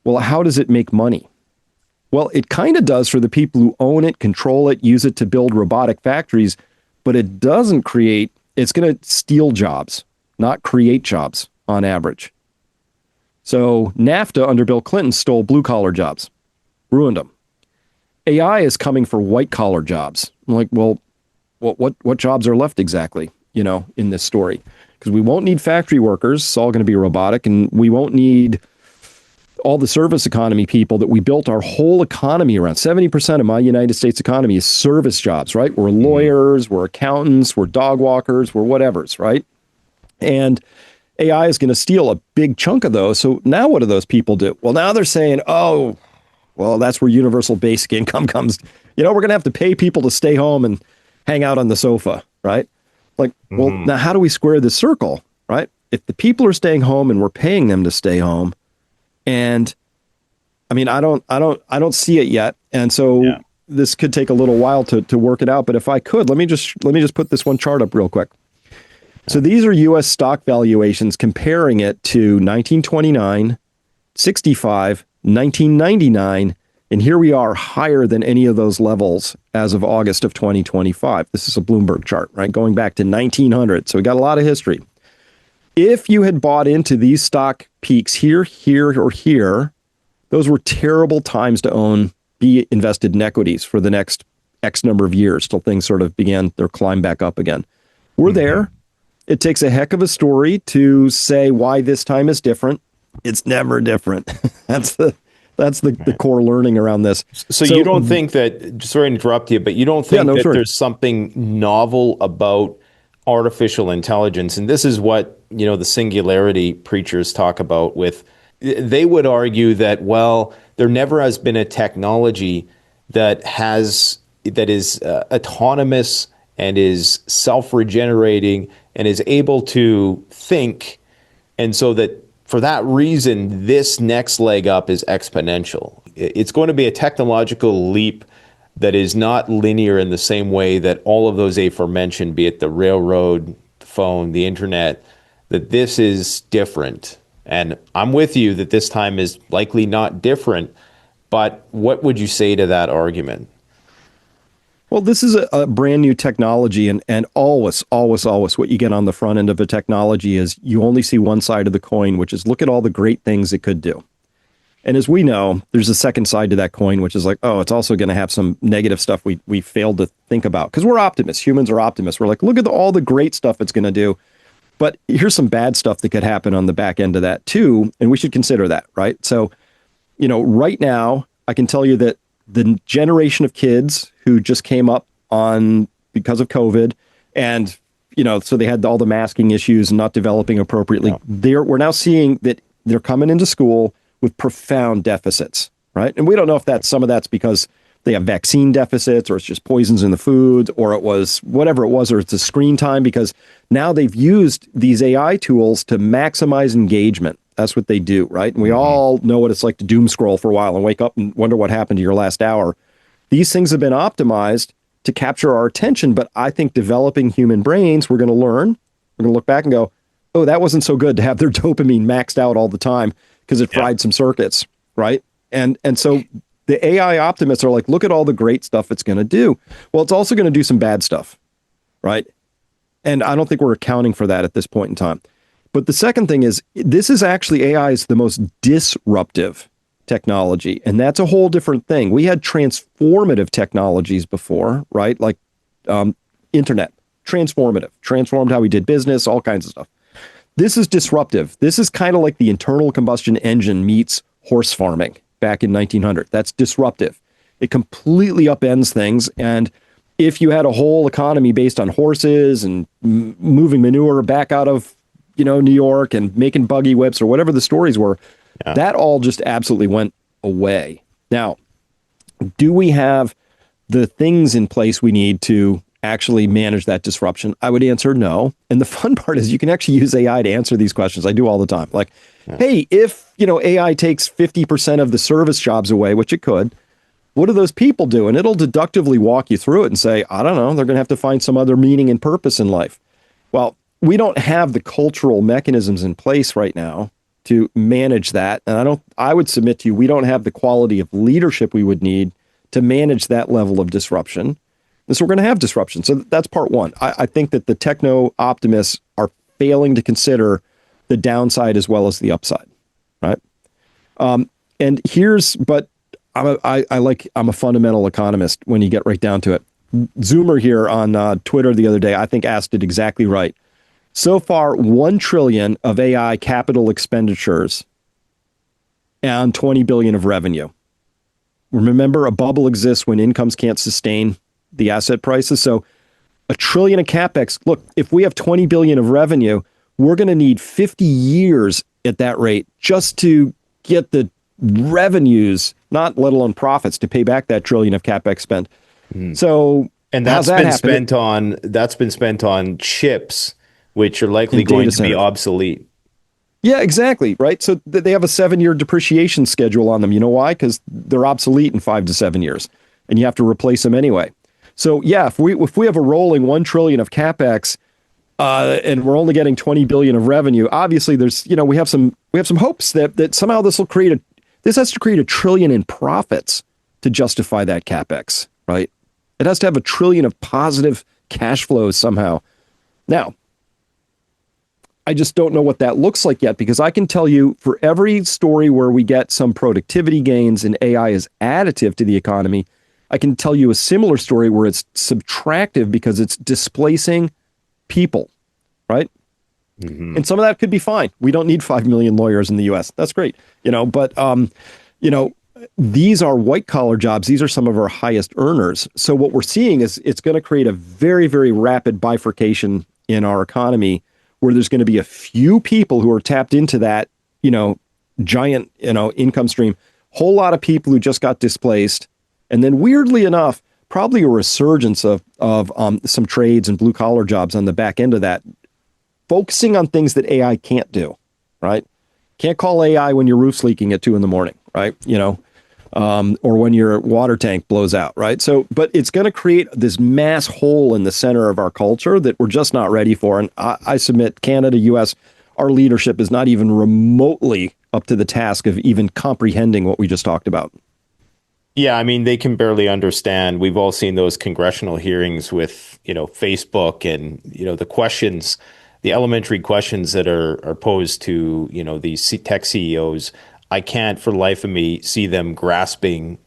well, how does it make money? Well, it kind of does for the people who own it, control it, use it to build robotic factories, but it doesn't create, it's going to steal jobs, not create jobs on average. So NAFTA under Bill Clinton stole blue collar jobs, ruined them. AI is coming for white collar jobs. I'm like, well, what jobs are left exactly, you know, in this story? Because we won't need factory workers. It's all going to be robotic, and we won't need all the service economy people that we built our whole economy around. 70% of my United States economy is service jobs, right? We're lawyers, we're accountants, we're dog walkers, we're whatevers, right? And AI is going to steal a big chunk of those. So now what do those people do? Well, now they're saying, oh, well, that's where universal basic income comes. You know, we're going to have to pay people to stay home and hang out on the sofa, right? Like, well, now how do we square this circle, right? If the people are staying home and we're paying them to stay home, and I mean, I don't see it yet. And so this could take a little while to work it out. But if I could, let me just put this one chart up real quick. So these are U.S. stock valuations comparing it to 1929, 65, 1999, and here we are higher than any of those levels as of August of 2025. This is a Bloomberg chart, right? Going back to 1900. So we got a lot of history. If you had bought into these stock peaks here, or here, those were terrible times to be invested in equities for the next X number of years till things sort of began their climb back up again. We're there. It takes a heck of a story to say why this time is different. It's never different. That's the core learning around this. So you don't think that, sorry to interrupt you, but you don't think there's something novel about artificial intelligence? And this is what, you know, the singularity preachers talk about they would argue that, well, there never has been a technology that is autonomous and is self-regenerating and is able to think. And so that for that reason, this next leg up is exponential. It's going to be a technological leap that is not linear in the same way that all of those aforementioned, be it the railroad, the phone, the internet, that this is different. And I'm with you that this time is likely not different, but what would you say to that argument? Well, this is a brand new technology, and always what you get on the front end of a technology is you only see one side of the coin, which is look at all the great things it could do. And as we know, there's a second side to that coin, which is like, oh, it's also going to have some negative stuff we failed to think about. Because we're optimists. Humans are optimists. We're like, look at all the great stuff it's going to do. But here's some bad stuff that could happen on the back end of that too. And we should consider that, right? So, you know, right now, I can tell you that the generation of kids who just came up because of COVID and, you know, so they had all the masking issues and not developing appropriately. We're now seeing that they're coming into school with profound deficits, right? And we don't know if some of that's because they have vaccine deficits or it's just poisons in the food or it was whatever it was, or it's a screen time because now they've used these AI tools to maximize engagement. That's what they do, right? And we all know what it's like to doom scroll for a while and wake up and wonder what happened to your last hour. These things have been optimized to capture our attention, but I think developing human brains, we're going to learn, we're going to look back and go, oh, that wasn't so good to have their dopamine maxed out all the time because it fried some circuits, right? And so the AI optimists are like, look at all the great stuff it's going to do. Well, it's also going to do some bad stuff, right? And I don't think we're accounting for that at this point in time. But the second thing is, this is actually, AI is the most disruptive technology. And that's a whole different thing. We had transformative technologies before, right? Like internet, transformed how we did business, all kinds of stuff. This is disruptive. This is kind of like the internal combustion engine meets horse farming back in 1900. That's disruptive. It completely upends things. And if you had a whole economy based on horses and moving manure back out of, New York and making buggy whips or whatever the stories were, that all just absolutely went away. Now, do we have the things in place we need to actually manage that disruption? I would answer no. And the fun part is you can actually use AI to answer these questions. I do all the time. Like, hey, if, AI takes 50% of the service jobs away, which it could, what do those people do? And it'll deductively walk you through it and say, I don't know, they're going to have to find some other meaning and purpose in life. Well, we don't have the cultural mechanisms in place right now to manage that. And I would submit to you, we don't have the quality of leadership we would need to manage that level of disruption. And so we're going to have disruption. So that's part one. I think that the techno optimists are failing to consider the downside as well as the upside, right? I'm a fundamental economist when you get right down to it. Zoomer here on Twitter the other day, I think asked it exactly right. So far, 1 trillion of AI capital expenditures and 20 billion of revenue. Remember, a bubble exists when incomes can't sustain the asset prices. So $1 trillion of capex. Look, if we have 20 billion of revenue, we're going to need 50 years at that rate just to get the revenues, not let alone profits, to pay back that trillion of capex spent. So, and that's been spent on chips, which are likely going to be obsolete. Yeah, exactly. Right. So they have a 7-year depreciation schedule on them. You know why? Because they're obsolete in 5 to 7 years, and you have to replace them anyway. So yeah, if we have a rolling 1 trillion of capex, and we're only getting 20 billion of revenue, obviously there's we have some hopes that somehow this has to create $1 trillion in profits to justify that capex. Right. It has to have $1 trillion of positive cash flows somehow. Now, I just don't know what that looks like yet, because I can tell you for every story where we get some productivity gains and AI is additive to the economy, I can tell you a similar story where it's subtractive because it's displacing people, right? Mm-hmm. And some of that could be fine. We don't need 5 million lawyers in the US. That's great. But these are white collar jobs. These are some of our highest earners. So what we're seeing is it's going to create a very, very rapid bifurcation in our economy, where there's going to be a few people who are tapped into that, giant, income stream, whole lot of people who just got displaced. And then weirdly enough, probably a resurgence of some trades and blue collar jobs on the back end of that, focusing on things that AI can't do, right? Can't call AI when your roof's leaking at 2 a.m, right? Or when your water tank blows out, right? So, but it's going to create this mass hole in the center of our culture that we're just not ready for. And I submit Canada, US, our leadership is not even remotely up to the task of even comprehending what we just talked about. Yeah, I mean, they can barely understand. We've all seen those congressional hearings with, Facebook and, the questions, the elementary questions that are posed to, these tech CEOs. I can't for the life of me see them grasping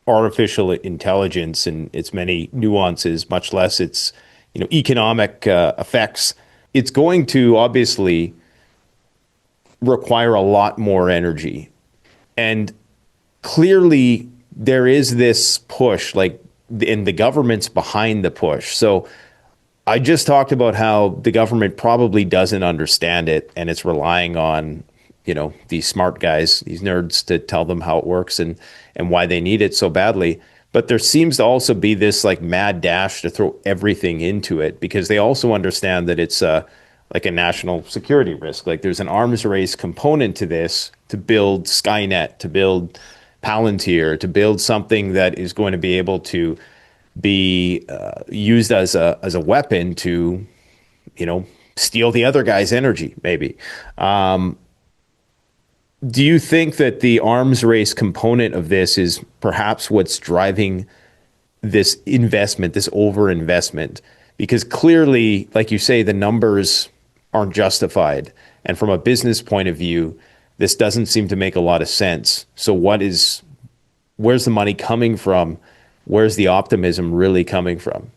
artificial intelligence and its many nuances, much less its economic effects. It's going to obviously require a lot more energy. And clearly there is this push, and the government's behind the push. So I just talked about how the government probably doesn't understand it, and it's relying on these smart guys, these nerds, to tell them how it works and why they need it so badly. But there seems to also be this mad dash to throw everything into it, because they also understand that it's a national security risk. There's an arms race component to this, to build Skynet, to build Palantir, to build something that is going to be able to be used as a weapon to, steal the other guy's energy, maybe. Do you think that the arms race component of this is perhaps what's driving this investment, this overinvestment? Because clearly, like you say, the numbers aren't justified. And from a business point of view, this doesn't seem to make a lot of sense. So where's the money coming from? Where's the optimism really coming from?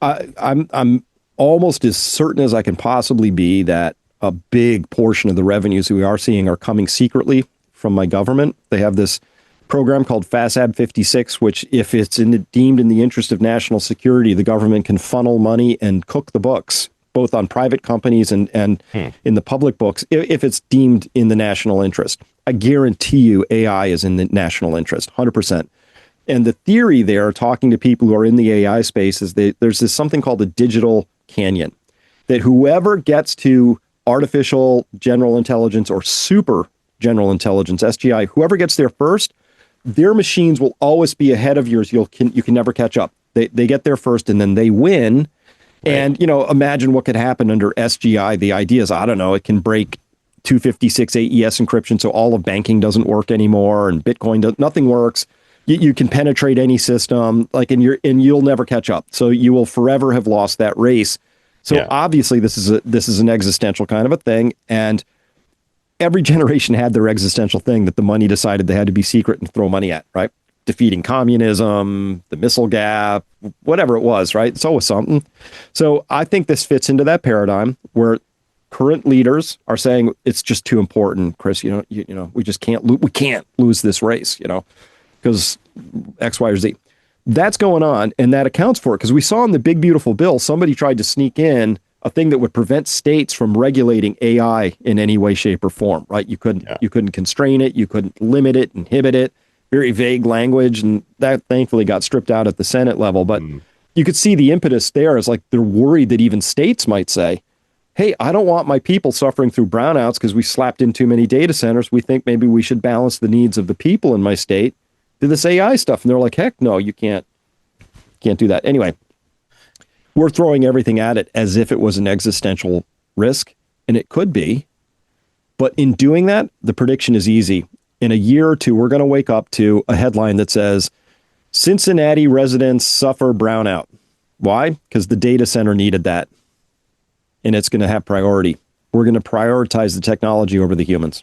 I'm almost as certain as I can possibly be that a big portion of the revenues we are seeing are coming secretly from my government. They have this program called FASAB 56, which if it's deemed in the interest of national security, the government can funnel money and cook the books, both on private companies and in the public books, if it's deemed in the national interest. I guarantee you AI is in the national interest, 100%. And the theory there, talking to people who are in the AI space, is there's this something called a digital canyon, that whoever gets to artificial general intelligence or super general intelligence, SGI, whoever gets there first, their machines will always be ahead of yours. You can never catch up. They get there first and then they win. Right. And, imagine what could happen under SGI. The idea is, I don't know, it can break 256 AES encryption, so all of banking doesn't work anymore, and Bitcoin nothing works. You can penetrate any system, and you'll never catch up. So you will forever have lost that race. So obviously this is an existential kind of a thing, and every generation had their existential thing that the money decided they had to be secret and throw money at, right? Defeating communism, the missile gap, whatever it was, right? It's always something. So I think this fits into that paradigm where current leaders are saying it's just too important, Chris. We just can't lose this race, because X, Y, or Z. That's going on, and that accounts for it, because we saw in the big, beautiful bill, somebody tried to sneak in a thing that would prevent states from regulating AI in any way, shape, or form, right? You couldn't constrain it, you couldn't limit it, inhibit it, very vague language, and that thankfully got stripped out at the Senate level. But you could see the impetus there is like they're worried that even states might say, hey, I don't want my people suffering through brownouts because we slapped in too many data centers. We think maybe we should balance the needs of the people in my state to this AI stuff. And they're like, heck no, you can't do that. Anyway, we're throwing everything at it as if it was an existential risk, and it could be. But in doing that, the prediction is easy. In a year or two, we're going to wake up to a headline that says, Cincinnati residents suffer brownout. Why? Because the data center needed that. And it's going to have priority. We're going to prioritize the technology over the humans.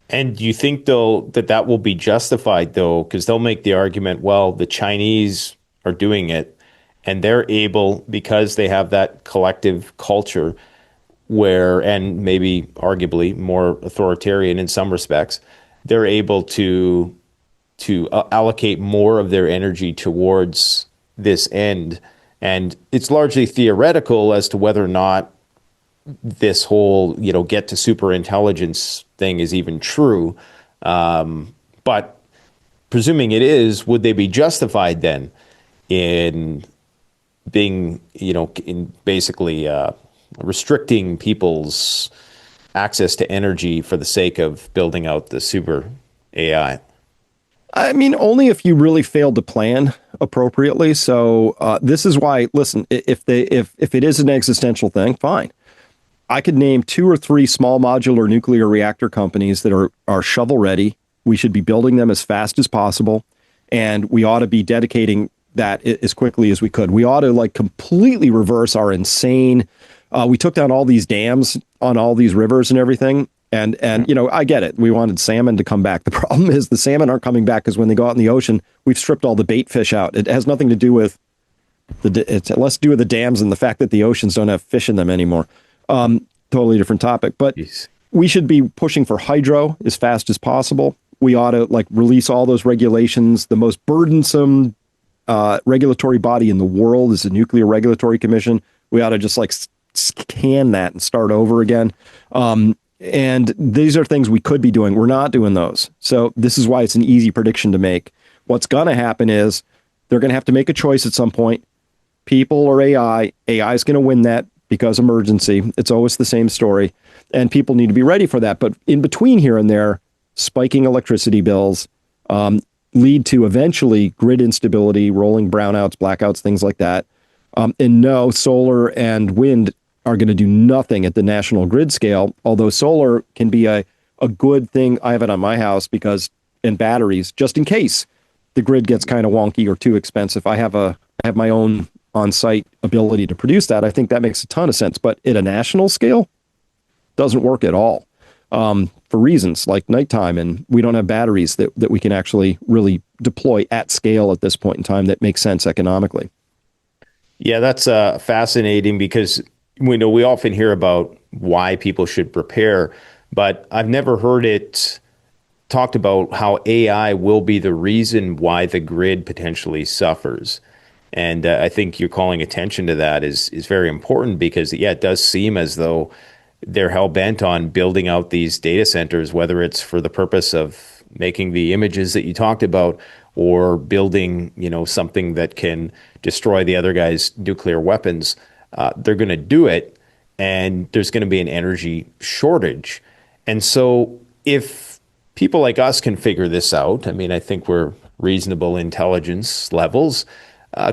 And do you think, though, that will be justified, though? Because they'll make the argument, well, the Chinese are doing it, and they're able, because they have that collective culture where, and maybe arguably more authoritarian in some respects, they're able to allocate more of their energy towards this end. And it's largely theoretical as to whether or not this whole, get to super intelligence thing is even true. But presuming it is, would they be justified then in being, in basically restricting people's access to energy for the sake of building out the super AI? I mean, only if you really failed to plan appropriately. So this is why, listen, if it is an existential thing, fine. I could name 2 or 3 small modular nuclear reactor companies that are shovel ready. We should be building them as fast as possible, and we ought to be dedicating that as quickly as we could. We ought to completely reverse our insane. We took down all these dams on all these rivers and everything. And I get it. We wanted salmon to come back. The problem is the salmon aren't coming back because when they go out in the ocean, we've stripped all the bait fish out. It has nothing to do with it's less to do with the dams and the fact that the oceans don't have fish in them anymore. Totally different topic. But we should be pushing for hydro as fast as possible. We ought to release all those regulations. The most burdensome regulatory body in the world is the Nuclear Regulatory Commission. We ought to just scan that and start over again. And these are things we could be doing. We're not doing those. So this is why it's an easy prediction to make. What's going to happen is they're going to have to make a choice at some point. People or AI. AI is going to win that because emergency. It's always the same story. And people need to be ready for that. But in between here and there, spiking electricity bills lead to eventually grid instability, rolling brownouts, blackouts, things like that. And no, solar and wind are going to do nothing at the national grid scale, although solar can be a a good thing. I have it on my house because, and batteries, just in case the grid gets kind of wonky or too expensive. I have my own on-site ability to produce that. I think that makes a ton of sense. But at a national scale, doesn't work at all, for reasons like nighttime, and we don't have batteries that we can actually really deploy at scale at this point in time that makes sense economically. Yeah, that's fascinating because we often hear about why people should prepare, but I've never heard it talked about how AI will be the reason why the grid potentially suffers. And I think you're calling attention to that is very important because, yeah, it does seem as though they're hell bent on building out these data centers, whether it's for the purpose of making the images that you talked about or building, something that can destroy the other guy's nuclear weapons. They're going to do it, and there's going to be an energy shortage. And so if people like us can figure this out, I mean, I think we're reasonable intelligence levels.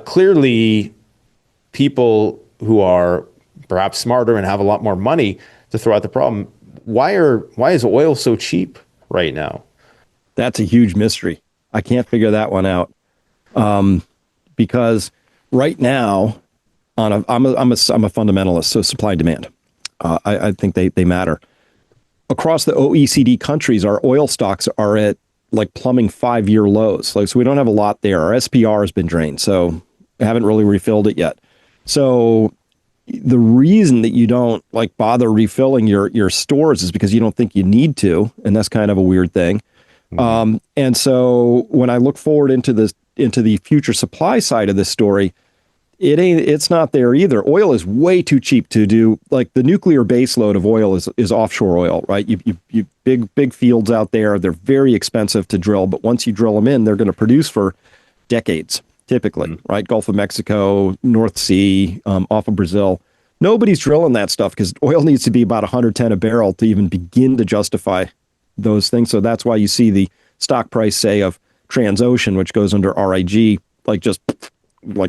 Clearly, people who are perhaps smarter and have a lot more money to throw at the problem. Why is oil so cheap right now? That's a huge mystery. I can't figure that one out. Because right now, I'm a fundamentalist, so supply and demand. I think they matter. Across the OECD countries, our oil stocks are at like plumbing 5-year lows. So we don't have a lot there. Our SPR has been drained, so I haven't really refilled it yet. So the reason that you don't bother refilling your stores is because you don't think you need to, and that's kind of a weird thing. Mm-hmm. And so when I look forward into the future supply side of this story, it's not there either. Oil is way too cheap to do. Like the nuclear baseload of oil is offshore oil, right? You big fields out there. They're very expensive to drill, but once you drill them in, they're going to produce for decades, typically, right? Gulf of Mexico, North Sea, off of Brazil. Nobody's drilling that stuff because oil needs to be about 110 a barrel to even begin to justify those things. So that's why you see the stock price, say, of Transocean, which goes under RIG, just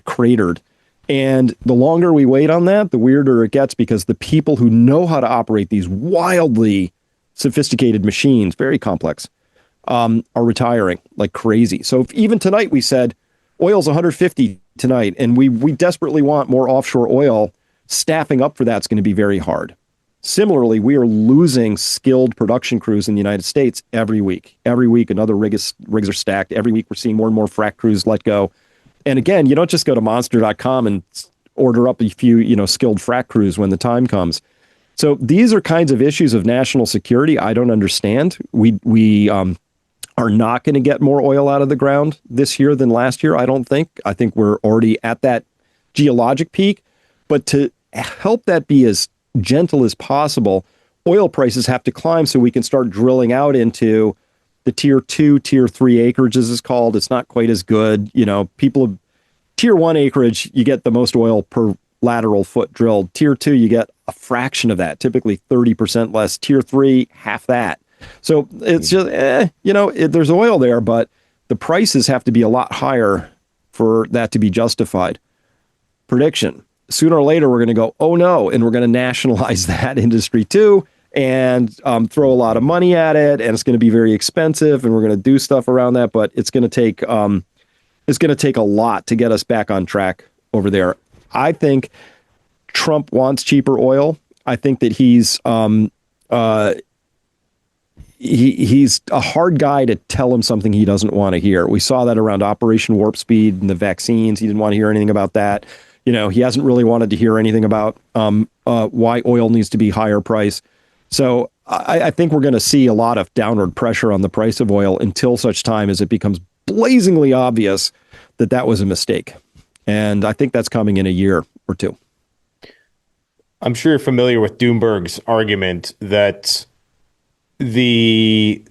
cratered. And the longer we wait on that, the weirder it gets because the people who know how to operate these wildly sophisticated machines, very complex, are retiring like crazy. So if even tonight we said oil's 150 tonight and we desperately want more offshore oil, staffing up for that's going to be very hard. Similarly, we are losing skilled production crews in the United States every week. Every week, another rigs are stacked. Every week, we're seeing more and more frac crews let go. And again, you don't just go to monster.com and order up a few, skilled frac crews when the time comes. So these are kinds of issues of national security I don't understand. We are not going to get more oil out of the ground this year than last year, I don't think. I think we're already at that geologic peak. But to help that be as gentle as possible, oil prices have to climb so we can start drilling out into the tier 2, tier 3 acreage, as it's called. It's not quite as good. Tier 1 acreage, you get the most oil per lateral foot drilled. Tier 2, you get a fraction of that, typically 30% less. Tier 3, half that. So it's just, there's oil there, but the prices have to be a lot higher for that to be justified. Prediction. Sooner or later, we're going to go, oh no, and we're going to nationalize that industry too, and throw a lot of money at it, and it's going to be very expensive, and we're going to do stuff around that, but it's going to take a lot to get us back on track over there. I think Trump wants cheaper oil. I think that he's a hard guy to tell him something he doesn't want to hear. We saw that around Operation Warp Speed and the vaccines. He didn't want to hear anything about that. He hasn't really wanted to hear anything about why oil needs to be higher price. So I think we're going to see a lot of downward pressure on the price of oil until such time as it becomes blazingly obvious that that was a mistake. And I think that's coming in a year or two. I'm sure you're familiar with Doomberg's argument that the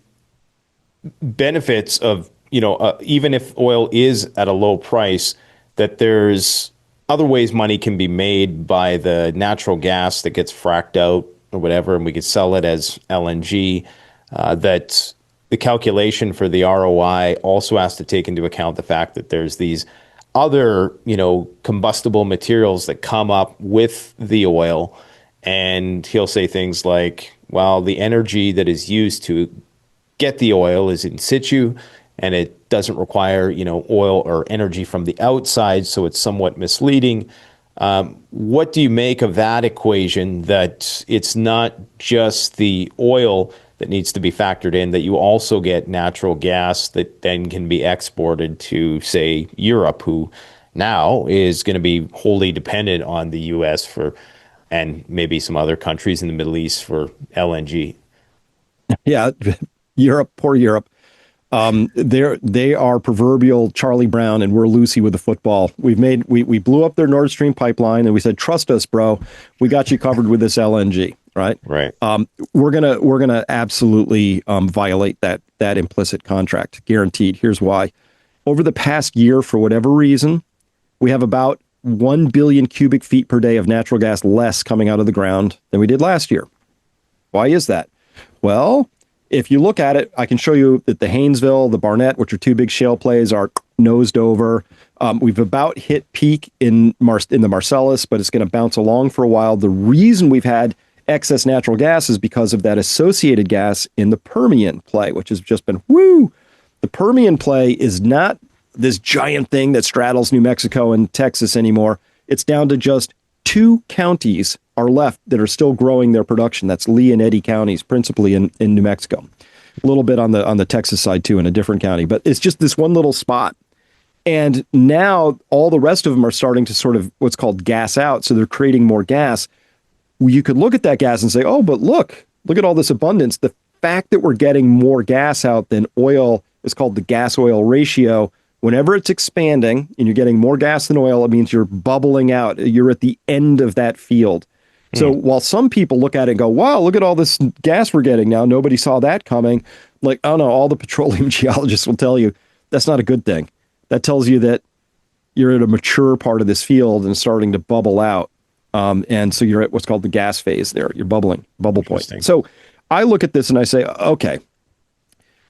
benefits of, even if oil is at a low price, that there's other ways money can be made by the natural gas that gets fracked out or whatever, and we could sell it as LNG, that the calculation for the ROI also has to take into account the fact that there's these other, combustible materials that come up with the oil. And he'll say things like, while the energy that is used to get the oil is in situ, and it doesn't require, oil or energy from the outside, so it's somewhat misleading. What do you make of that equation, that it's not just the oil that needs to be factored in, that you also get natural gas that then can be exported to, say, Europe, who now is going to be wholly dependent on the U.S. for, and maybe some other countries in the Middle East for LNG? Yeah, Europe, poor Europe. They are proverbial Charlie Brown, and we're Lucy with the football. We blew up their Nord Stream pipeline, and we said, "Trust us, bro. We got you covered with this LNG." Right. Right. We're gonna absolutely violate that implicit contract, guaranteed. Here's why. Over the past year, for whatever reason, we have about 1 billion cubic feet per day of natural gas less coming out of the ground than we did last year. Why is that? Well, if you look at it, I can show you that the Haynesville, the Barnett, which are two big shale plays, are nosed over. We've about hit peak in the Marcellus, but it's going to bounce along for a while. The reason we've had excess natural gas is because of that associated gas in the Permian play, which has just been woo. The Permian play is not this giant thing that straddles New Mexico and Texas anymore. It's down to just 2 counties are left that are still growing their production. That's Lee and Eddy counties, principally in New Mexico. A little bit on the Texas side too, in a different county, but it's just this one little spot. And now all the rest of them are starting to sort of what's called gas out. So they're creating more gas. You could look at that gas and say, oh, but look at all this abundance. The fact that we're getting more gas out than oil is called the gas oil ratio. Whenever it's expanding and you're getting more gas than oil, it means you're bubbling out. You're at the end of that field. So while some people look at it and go, wow, look at all this gas we're getting now. Nobody saw that coming. Like, oh no, all the petroleum geologists will tell you that's not a good thing. That tells you that you're at a mature part of this field and starting to bubble out. And so you're at what's called the gas phase there. You're bubbling, bubble point. So I look at this and I say, okay,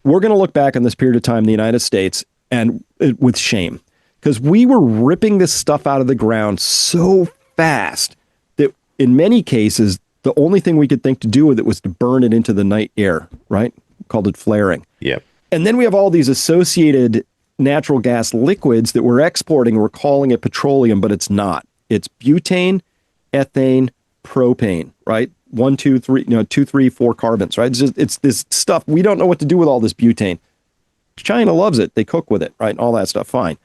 we're going to look back on this period of time in the United States and with shame, because we were ripping this stuff out of the ground so fast that in many cases, the only thing we could think to do with it was to burn it into the night air, right? Called it flaring. Yeah. And then we have all these associated natural gas liquids that we're exporting. We're calling it petroleum, but it's not. It's butane, ethane, propane, right? 1, 2, 3, 2, 3, 4 carbons, right? It's this stuff. We don't know what to do with all this butane. China loves it. They cook with it, right? All that stuff. Fine.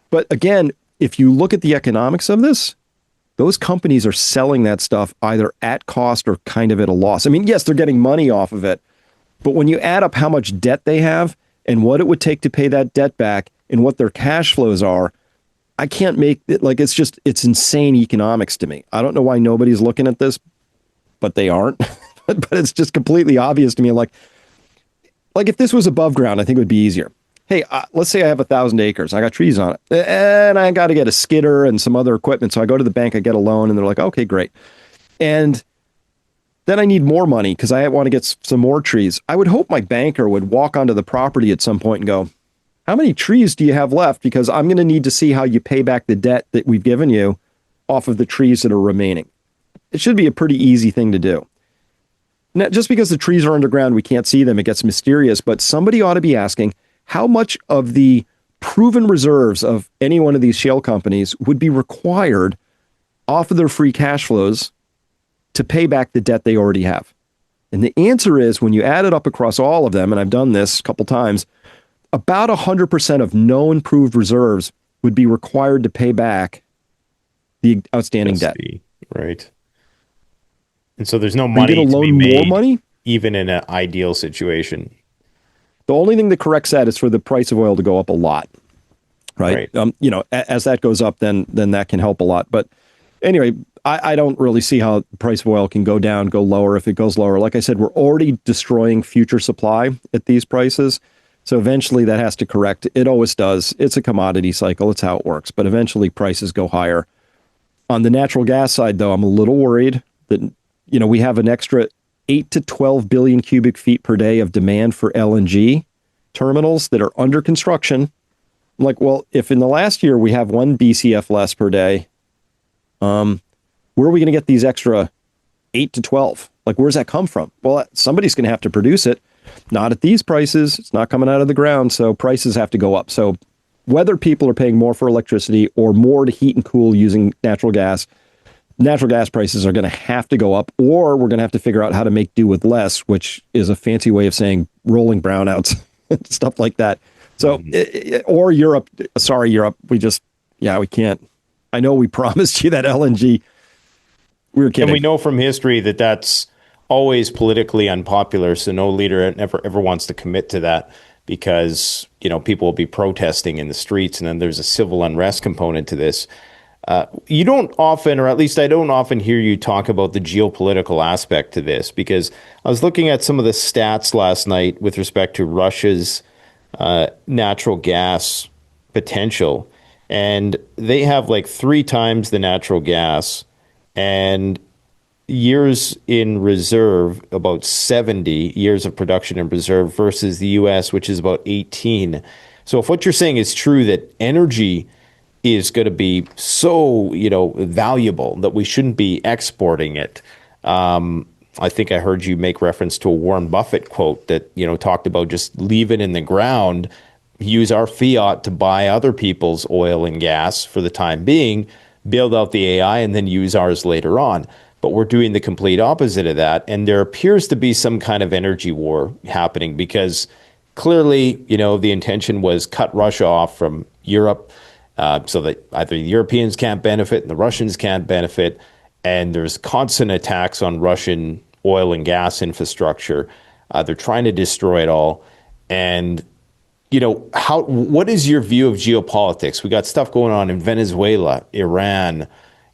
But again, if you look at the economics of this, those companies are selling that stuff either at cost or kind of at a loss. I mean, yes, they're getting money off of it, but when you add up how much debt they have and what it would take to pay that debt back and what their cash flows are, I can't make it like, it's insane economics to me. I don't know why nobody's looking at this, but they aren't. But it's just completely obvious to me. Like if this was above ground, I think it would be easier. Hey, let's say I have 1,000 acres. I got trees on it and I got to get a skidder and some other equipment. So I go to the bank, I get a loan and they're like, okay, great. And then I need more money because I want to get some more trees. I would hope my banker would walk onto the property at some point and go, how many trees do you have left? Because I'm going to need to see how you pay back the debt that we've given you off of the trees that are remaining. It should be a pretty easy thing to do. Now, just because the trees are underground, we can't see them, it gets mysterious, but somebody ought to be asking how much of the proven reserves of any one of these shale companies would be required off of their free cash flows to pay back the debt they already have. And the answer is, when you add it up across all of them, and I've done this a couple times, about 100% of known proved reserves would be required to pay back the outstanding debt. Right. And so there's no money to be made, more money, even in an ideal situation. The only thing that corrects that is for the price of oil to go up a lot, right? As that goes up, then that can help a lot. But anyway, I don't really see how the price of oil can go down, go lower. If it goes lower, like I said, we're already destroying future supply at these prices. So eventually that has to correct. It always does. It's a commodity cycle. It's how it works. But eventually prices go higher. On the natural gas side, though, I'm a little worried that, we have an extra 8 to 12 billion cubic feet per day of demand for LNG terminals that are under construction. I'm like, well, if in the last year we have 1 BCF less per day, where are we going to get these extra 8 to 12. Like, where's that come from? Well, somebody's going to have to produce it. Not at these prices. It's not coming out of the ground. So prices have to go up. So whether people are paying more for electricity or more to heat and cool using natural gas prices are going to have to go up, or we're going to have to figure out how to make do with less, which is a fancy way of saying rolling brownouts, stuff like that. So, or Europe, sorry, Europe, we can't. I know we promised you that LNG. We were kidding. And we know from history that that's always politically unpopular. So no leader ever wants to commit to that because, people will be protesting in the streets, and then there's a civil unrest component to this. You don't often, or at least I don't often hear you talk about the geopolitical aspect to this, because I was looking at some of the stats last night with respect to Russia's natural gas potential, and they have like 3 times the natural gas and years in reserve, about 70 years of production in reserve versus the US, which is about 18. So if what you're saying is true, that energy is going to be so, valuable that we shouldn't be exporting it. I think I heard you make reference to a Warren Buffett quote that, talked about just leave it in the ground, use our fiat to buy other people's oil and gas for the time being, build out the AI, and then use ours later on. But we're doing the complete opposite of that. And there appears to be some kind of energy war happening because clearly, the intention was cut Russia off from Europe so that either the Europeans can't benefit and the Russians can't benefit. And there's constant attacks on Russian oil and gas infrastructure. They're trying to destroy it all. And, what is your view of geopolitics? We got stuff going on in Venezuela, Iran.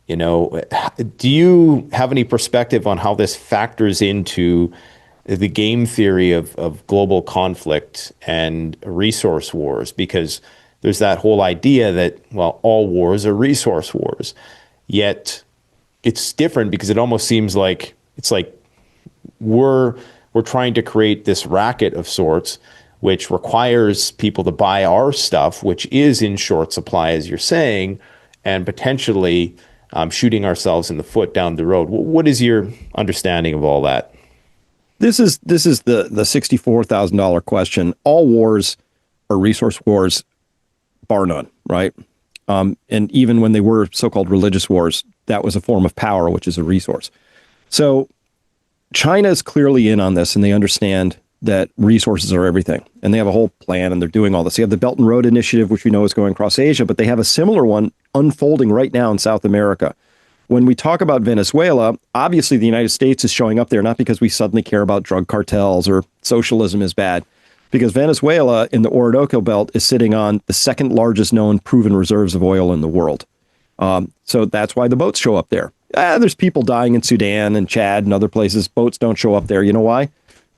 Do you have any perspective on how this factors into the game theory of global conflict and resource wars? Because there's that whole idea that, well, all wars are resource wars. Yet it's different because it almost seems like it's like we're trying to create this racket of sorts, which requires people to buy our stuff, which is in short supply, as you're saying, and potentially shooting ourselves in the foot down the road. What is your understanding of all that? This is the $64,000 question. All wars are resource wars, bar none, right? And even when they were so-called religious wars, that was a form of power, which is a resource. So China is clearly in on this, and they understand that resources are everything. And they have a whole plan, and they're doing all this. They have the Belt and Road Initiative, which we know is going across Asia, but they have a similar one unfolding right now in South America. When we talk about Venezuela, obviously the United States is showing up there, not because we suddenly care about drug cartels or socialism is bad, because Venezuela in the Orinoco Belt is sitting on the second largest known proven reserves of oil in the world. So that's why the boats show up there. There's people dying in Sudan and Chad and other places. Boats don't show up there. You know why?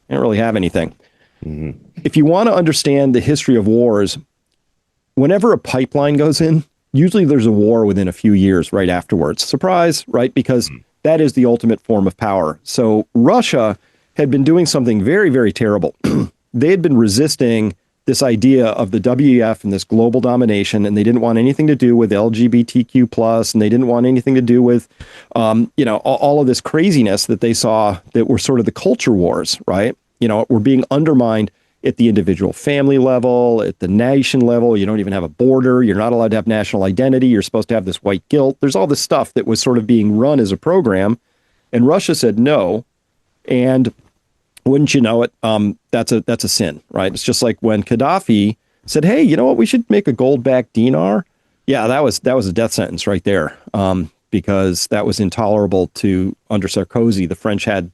They don't really have anything. Mm-hmm. If you want to understand the history of wars, whenever a pipeline goes in, usually there's a war within a few years right afterwards. Surprise, right? Because that is the ultimate form of power. So Russia had been doing something very, very terrible. They had been resisting this idea of the WEF and this global domination, and they didn't want anything to do with LGBTQ plus, and they didn't want anything to do with, all of this craziness that they saw that were sort of the culture wars, right? Were being undermined at the individual family level, at the nation level. You don't even have a border. You're not allowed to have national identity. You're supposed to have this white guilt. There's all this stuff that was sort of being run as a program, and Russia said no, and wouldn't you know it, that's a sin, right? It's just like when Gaddafi said, hey, you know what, we should make a gold-backed dinar. Yeah, that was a death sentence right there, because that was intolerable to under Sarkozy. The French had,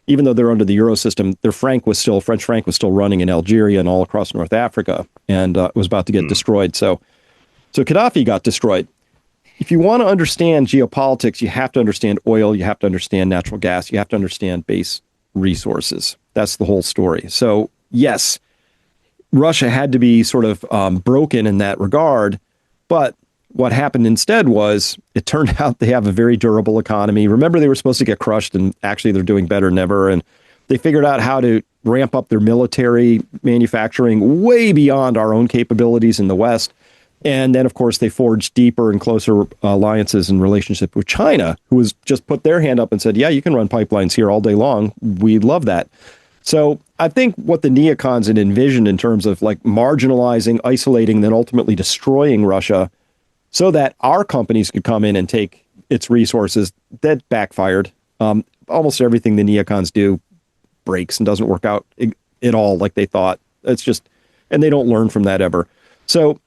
even though they're under the Euro system, French franc was still running in Algeria and all across North Africa, and was about to get destroyed. So Gaddafi got destroyed. If you want to understand geopolitics, you have to understand oil, you have to understand natural gas, you have to understand base resources. That's the whole story. So yes, Russia had to be sort of broken in that regard. But what happened instead was it turned out they have a very durable economy. Remember, they were supposed to get crushed, and actually they're doing better than ever. And they figured out how to ramp up their military manufacturing way beyond our own capabilities in the West. And then, of course, they forged deeper and closer alliances and relationship with China, who has just put their hand up and said, yeah, you can run pipelines here all day long. We love that. So I think what the neocons had envisioned in terms of like marginalizing, isolating, then ultimately destroying Russia so that our companies could come in and take its resources, that backfired. Almost everything the neocons do breaks and doesn't work out at all like they thought. It's just, and they don't learn from that ever. So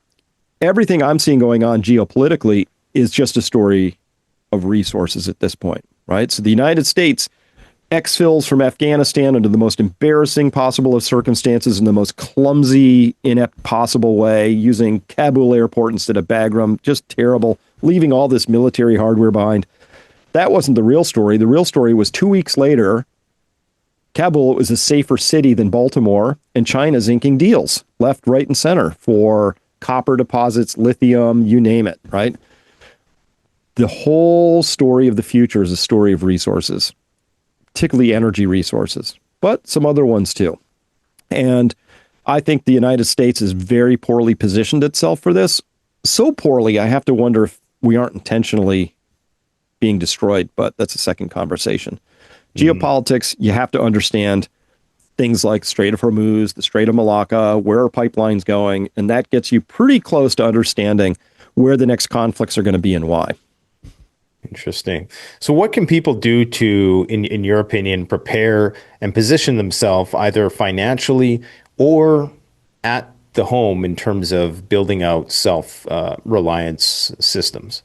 everything I'm seeing going on geopolitically is just a story of resources at this point, right? So the United States exfils from Afghanistan under the most embarrassing possible of circumstances in the most clumsy, inept possible way, using Kabul airport instead of Bagram, just terrible, leaving all this military hardware behind. That wasn't the real story. The real story was 2 weeks later, Kabul was a safer city than Baltimore, and China's inking deals left, right, and center for copper deposits, lithium, you name it, right? The whole story of the future is a story of resources, particularly energy resources, but some other ones too. And I think the United States is very poorly positioned itself for this. So poorly, I have to wonder if we aren't intentionally being destroyed, but that's a second conversation. Geopolitics, you have to understand things like Strait of Hormuz, the Strait of Malacca, where are pipelines going, and that gets you pretty close to understanding where the next conflicts are going to be and why. Interesting. So what can people do to, in your opinion, prepare and position themselves either financially or at the home in terms of building out self-reliance systems?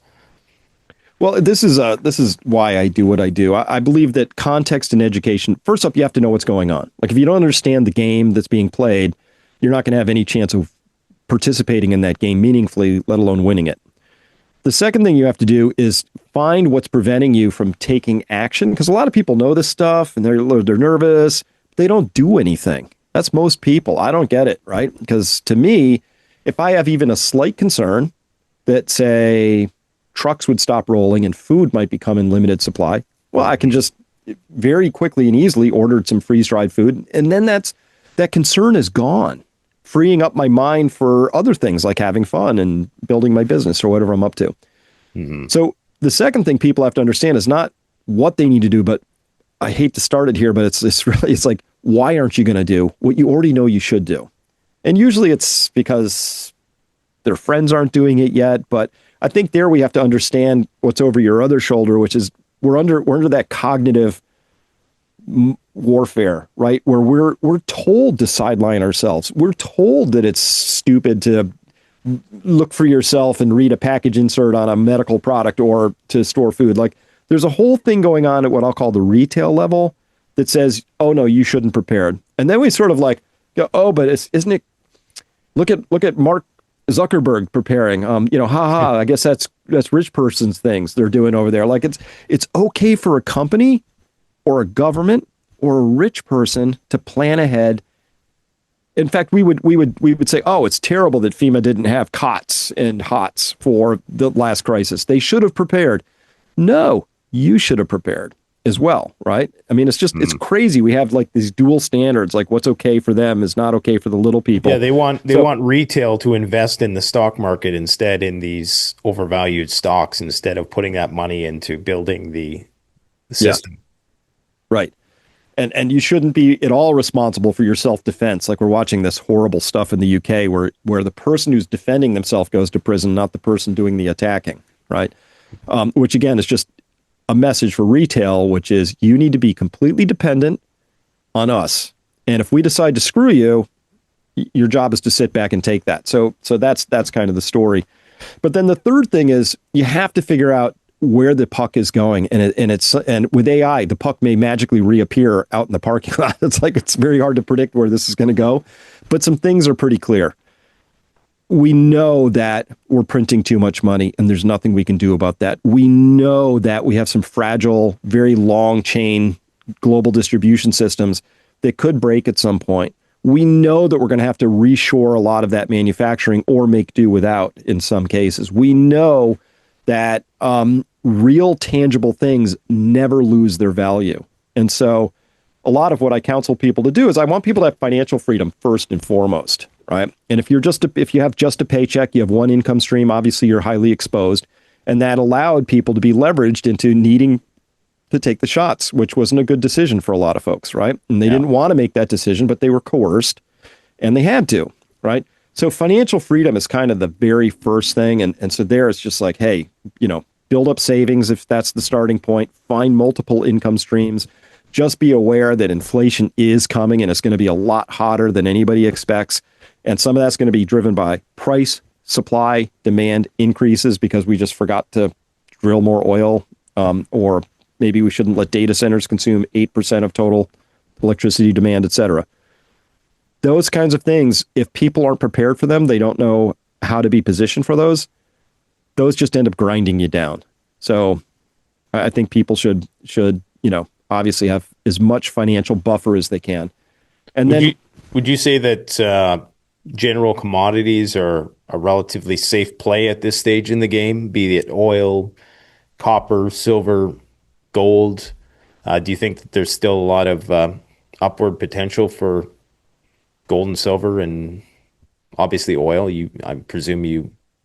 Well, this is why I do what I do. I believe that context and education, first up, you have to know what's going on. Like if you don't understand the game that's being played, you're not going to have any chance of participating in that game meaningfully, let alone winning it. The second thing you have to do is find what's preventing you from taking action, because a lot of people know this stuff and they're nervous. They don't do anything. That's most people. I don't get it, right? Because to me, if I have even a slight concern that, say, trucks would stop rolling and food might become in limited supply, well, I can just very quickly and easily order some freeze-dried food. And then that concern is gone, freeing up my mind for other things like having fun and building my business or whatever I'm up to. Mm-hmm. So the second thing people have to understand is not what they need to do, but I hate to start it here, but it's like, why aren't you going to do what you already know you should do? And usually it's because their friends aren't doing it yet, but I think there we have to understand what's over your other shoulder, which is we're under that cognitive warfare, right? Where we're told to sideline ourselves. We're told that it's stupid to look for yourself and read a package insert on a medical product or to store food. Like there's a whole thing going on at what I'll call the retail level that says, oh no, you shouldn't prepared. And then we sort of like go, oh, but isn't it? Look at Mark Zuckerberg preparing, I guess that's rich person's things they're doing over there. Like it's okay for a company or a government or a rich person to plan ahead. In fact, we would say, oh, it's terrible that FEMA didn't have cots and hots for the last crisis. They should have prepared. No, you should have prepared as well, right? I mean, it's just, it's crazy. We have like these dual standards, like what's okay for them is not okay for the little people. Yeah, they want retail to invest in the stock market instead, in these overvalued stocks, instead of putting that money into building the system. Yeah. Right. And you shouldn't be at all responsible for your self-defense. Like we're watching this horrible stuff in the UK where the person who's defending themselves goes to prison, not the person doing the attacking, right? Which again is just a message for retail, which is you need to be completely dependent on us. And if we decide to screw you, your job is to sit back and take that. So that's kind of the story. But then the third thing is you have to figure out where the puck is going. And with AI, the puck may magically reappear out in the parking lot. It's very hard to predict where this is going to go, but some things are pretty clear. We know that we're printing too much money and there's nothing we can do about that. We know that we have some fragile, very long chain global distribution systems that could break at some point. We know that we're going to have to reshore a lot of that manufacturing or make do without in some cases. We know that real tangible things never lose their value. And so a lot of what I counsel people to do is I want people to have financial freedom first and foremost, right? And if if you have just a paycheck, you have one income stream, obviously you're highly exposed. And that allowed people to be leveraged into needing to take the shots, which wasn't a good decision for a lot of folks, right? And they didn't want to make that decision, but they were coerced and they had to, right? So financial freedom is kind of the very first thing. And so there it's just like, hey, build up savings if that's the starting point, find multiple income streams, just be aware that inflation is coming and it's going to be a lot hotter than anybody expects. And some of that's going to be driven by price, supply, demand increases because we just forgot to drill more oil, or maybe we shouldn't let data centers consume 8% of total electricity demand, et cetera. Those kinds of things, if people aren't prepared for them, they don't know how to be positioned for those just end up grinding you down. So I think people should obviously have as much financial buffer as they can. And would you say that general commodities are a relatively safe play at this stage in the game, be it oil, copper, silver, gold? Do you think that there's still a lot of upward potential for gold and silver, and obviously oil? I presume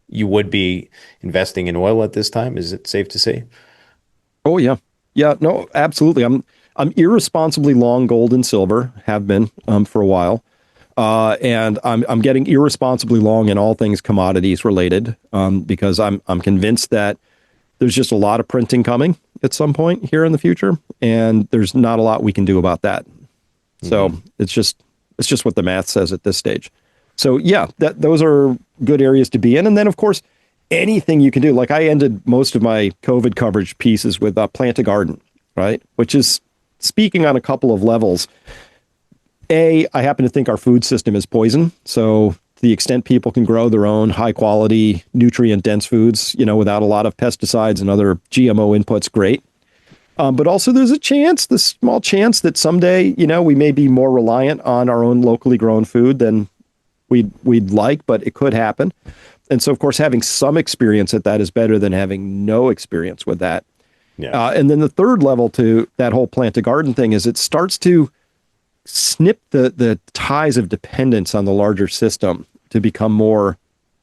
you would be investing in oil at this time. Is it safe to say? Oh yeah. Yeah, no, absolutely. I'm irresponsibly long gold and silver, have been for a while. And I'm getting irresponsibly long in all things commodities related, because I'm convinced that there's just a lot of printing coming at some point here in the future, and there's not a lot we can do about that. So it's just what the math says at this stage. So yeah, those are good areas to be in. And then of course, anything you can do. Like I ended most of my COVID coverage pieces with plant a garden, right? Which is speaking on a couple of levels. I happen to think our food system is poison. So to the extent people can grow their own high quality, nutrient dense foods, without a lot of pesticides and other GMO inputs, great. But also there's the small chance that someday, we may be more reliant on our own locally grown food than we'd like, but it could happen. And so, of course, having some experience at that is better than having no experience with that. Yeah. And then the third level to that whole plant a garden thing is it starts to snip the ties of dependence on the larger system to become more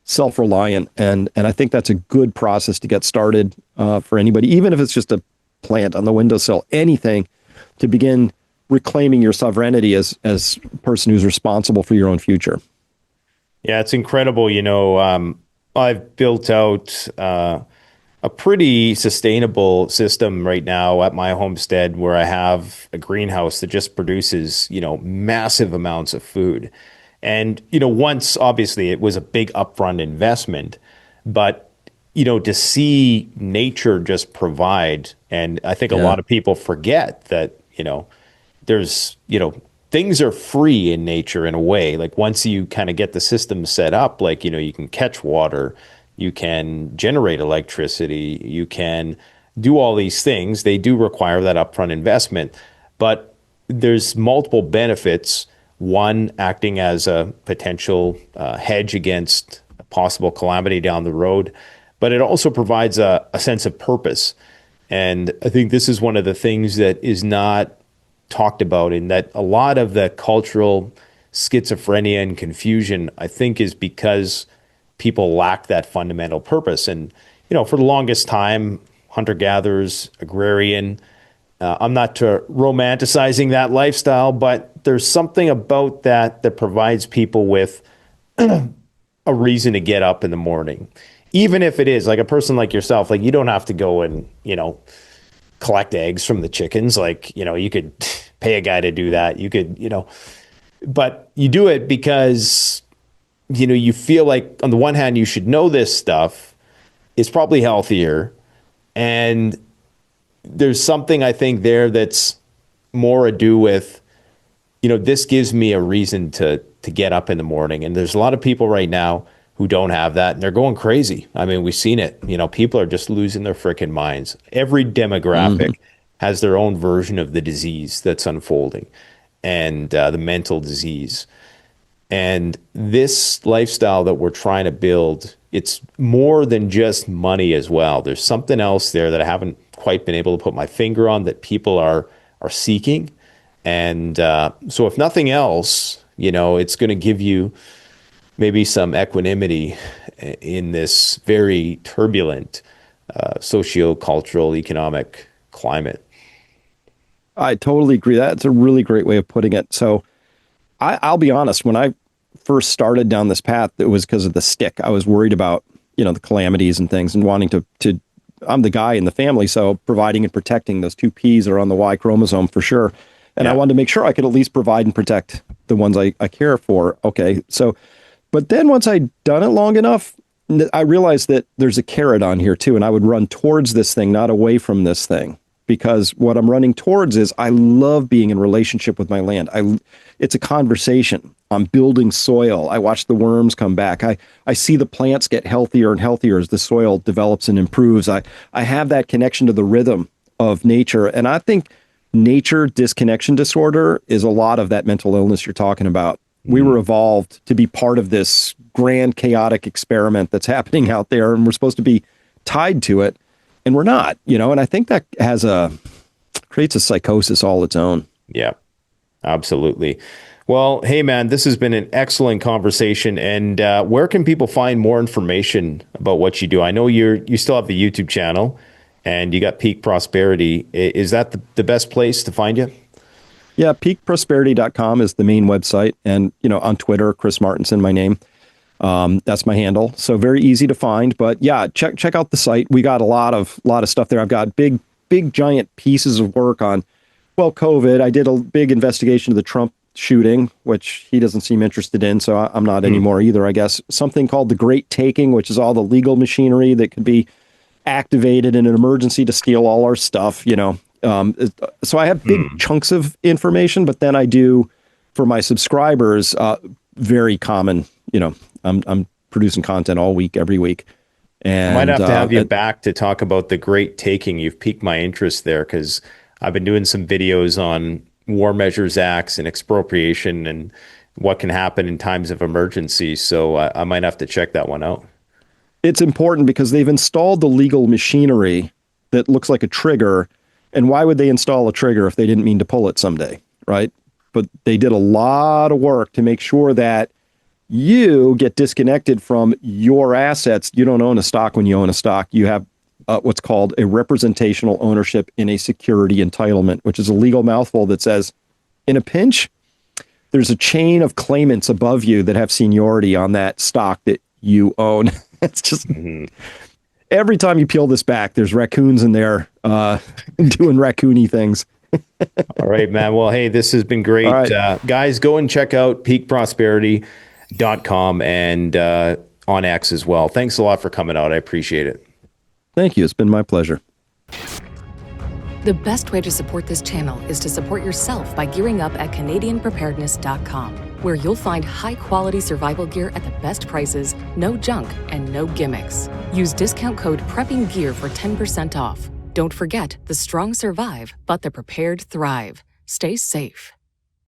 self-reliant. And I think that's a good process to get started for anybody, even if it's just a plant on the windowsill, anything to begin reclaiming your sovereignty as a person who's responsible for your own future. Yeah, it's incredible. I've built out a pretty sustainable system right now at my homestead where I have a greenhouse that just produces, massive amounts of food. And, once obviously it was a big upfront investment, but, to see nature just provide, and I think a lot of people forget that, there's, things are free in nature in a way. Like once you kind of get the system set up, like, you can catch water, you can generate electricity, you can do all these things. They do require that upfront investment, but there's multiple benefits. One, acting as a potential hedge against a possible calamity down the road, but it also provides a sense of purpose. And I think this is one of the things that is not talked about, in that a lot of the cultural schizophrenia and confusion, I think, is because people lack that fundamental purpose. And, for the longest time, hunter-gatherers, agrarian, I'm not romanticizing that lifestyle, but there's something about that provides people with a reason to get up in the morning. Even if it is like a person like yourself, like you don't have to go and, collect eggs from the chickens. Like, you could pay a guy to do that. You could, but you do it because, you feel like on the one hand, you should know this stuff. It's probably healthier. And there's something I think there that's more ado with, this gives me a reason to get up in the morning. And there's a lot of people right now who don't have that, and they're going crazy. I mean, we've seen it. People are just losing their freaking minds. Every demographic has their own version of the disease that's unfolding, and the mental disease. And this lifestyle that we're trying to build, it's more than just money as well. There's something else there that I haven't quite been able to put my finger on that people are seeking. And so if nothing else, it's going to give you maybe some equanimity in this very turbulent socio-cultural, economic climate. I totally agree. That's a really great way of putting it. So I'll be honest, when I first started down this path, it was because of the stick. I was worried about, the calamities and things and wanting to I'm the guy in the family, so providing and protecting those two P's are on the Y chromosome for sure. And I wanted to make sure I could at least provide and protect the ones I care for. Okay. So, but then once I'd done it long enough, I realized that there's a carrot on here too. And I would run towards this thing, not away from this thing, because what I'm running towards is I love being in relationship with my land. It's a conversation. I'm building soil. I watch the worms come back. I see the plants get healthier and healthier as the soil develops and improves. I have that connection to the rhythm of nature. And I think nature disconnection disorder is a lot of that mental illness you're talking about. We were evolved to be part of this grand chaotic experiment that's happening out there, and we're supposed to be tied to it, and we're not, and I think that creates a psychosis all its own. Yeah, absolutely. Well, hey man, this has been an excellent conversation. And where can people find more information about what you do? I know you still have the YouTube channel, and you got Peak Prosperity. Is that the best place to find you? Yeah, peakprosperity.com is the main website. And, on Twitter, Chris Martinson, my name. That's my handle. So very easy to find. But yeah, check out the site. We got a lot of stuff there. I've got big giant pieces of work on, COVID. I did a big investigation of the Trump shooting, which he doesn't seem interested in. So I'm not anymore either, I guess. Something called the Great Taking, which is all the legal machinery that could be activated in an emergency to steal all our stuff, So I have big chunks of information, but then I do, for my subscribers, very common, I'm producing content all week, every week. And I might have to have you back to talk about the Great Taking. You've piqued my interest there, because I've been doing some videos on War Measures Acts and expropriation and what can happen in times of emergency. So I might have to check that one out. It's important because they've installed the legal machinery that looks like a trigger. And why would they install a trigger if they didn't mean to pull it someday, right? But they did a lot of work to make sure that you get disconnected from your assets. You don't own a stock when you own a stock. You have what's called a representational ownership in a security entitlement, which is a legal mouthful that says, in a pinch, there's a chain of claimants above you that have seniority on that stock that you own. It's just every time you peel this back, there's raccoons in there doing raccoony things. All right, man. Well, hey, this has been great. Right. Guys, go and check out peakprosperity.com and on X as well. Thanks a lot for coming out. I appreciate it. Thank you. It's been my pleasure. The best way to support this channel is to support yourself by gearing up at CanadianPreparedness.com, where you'll find high-quality survival gear at the best prices, no junk, and no gimmicks. Use discount code PREPPINGGEAR for 10% off. Don't forget, the strong survive, but the prepared thrive. Stay safe.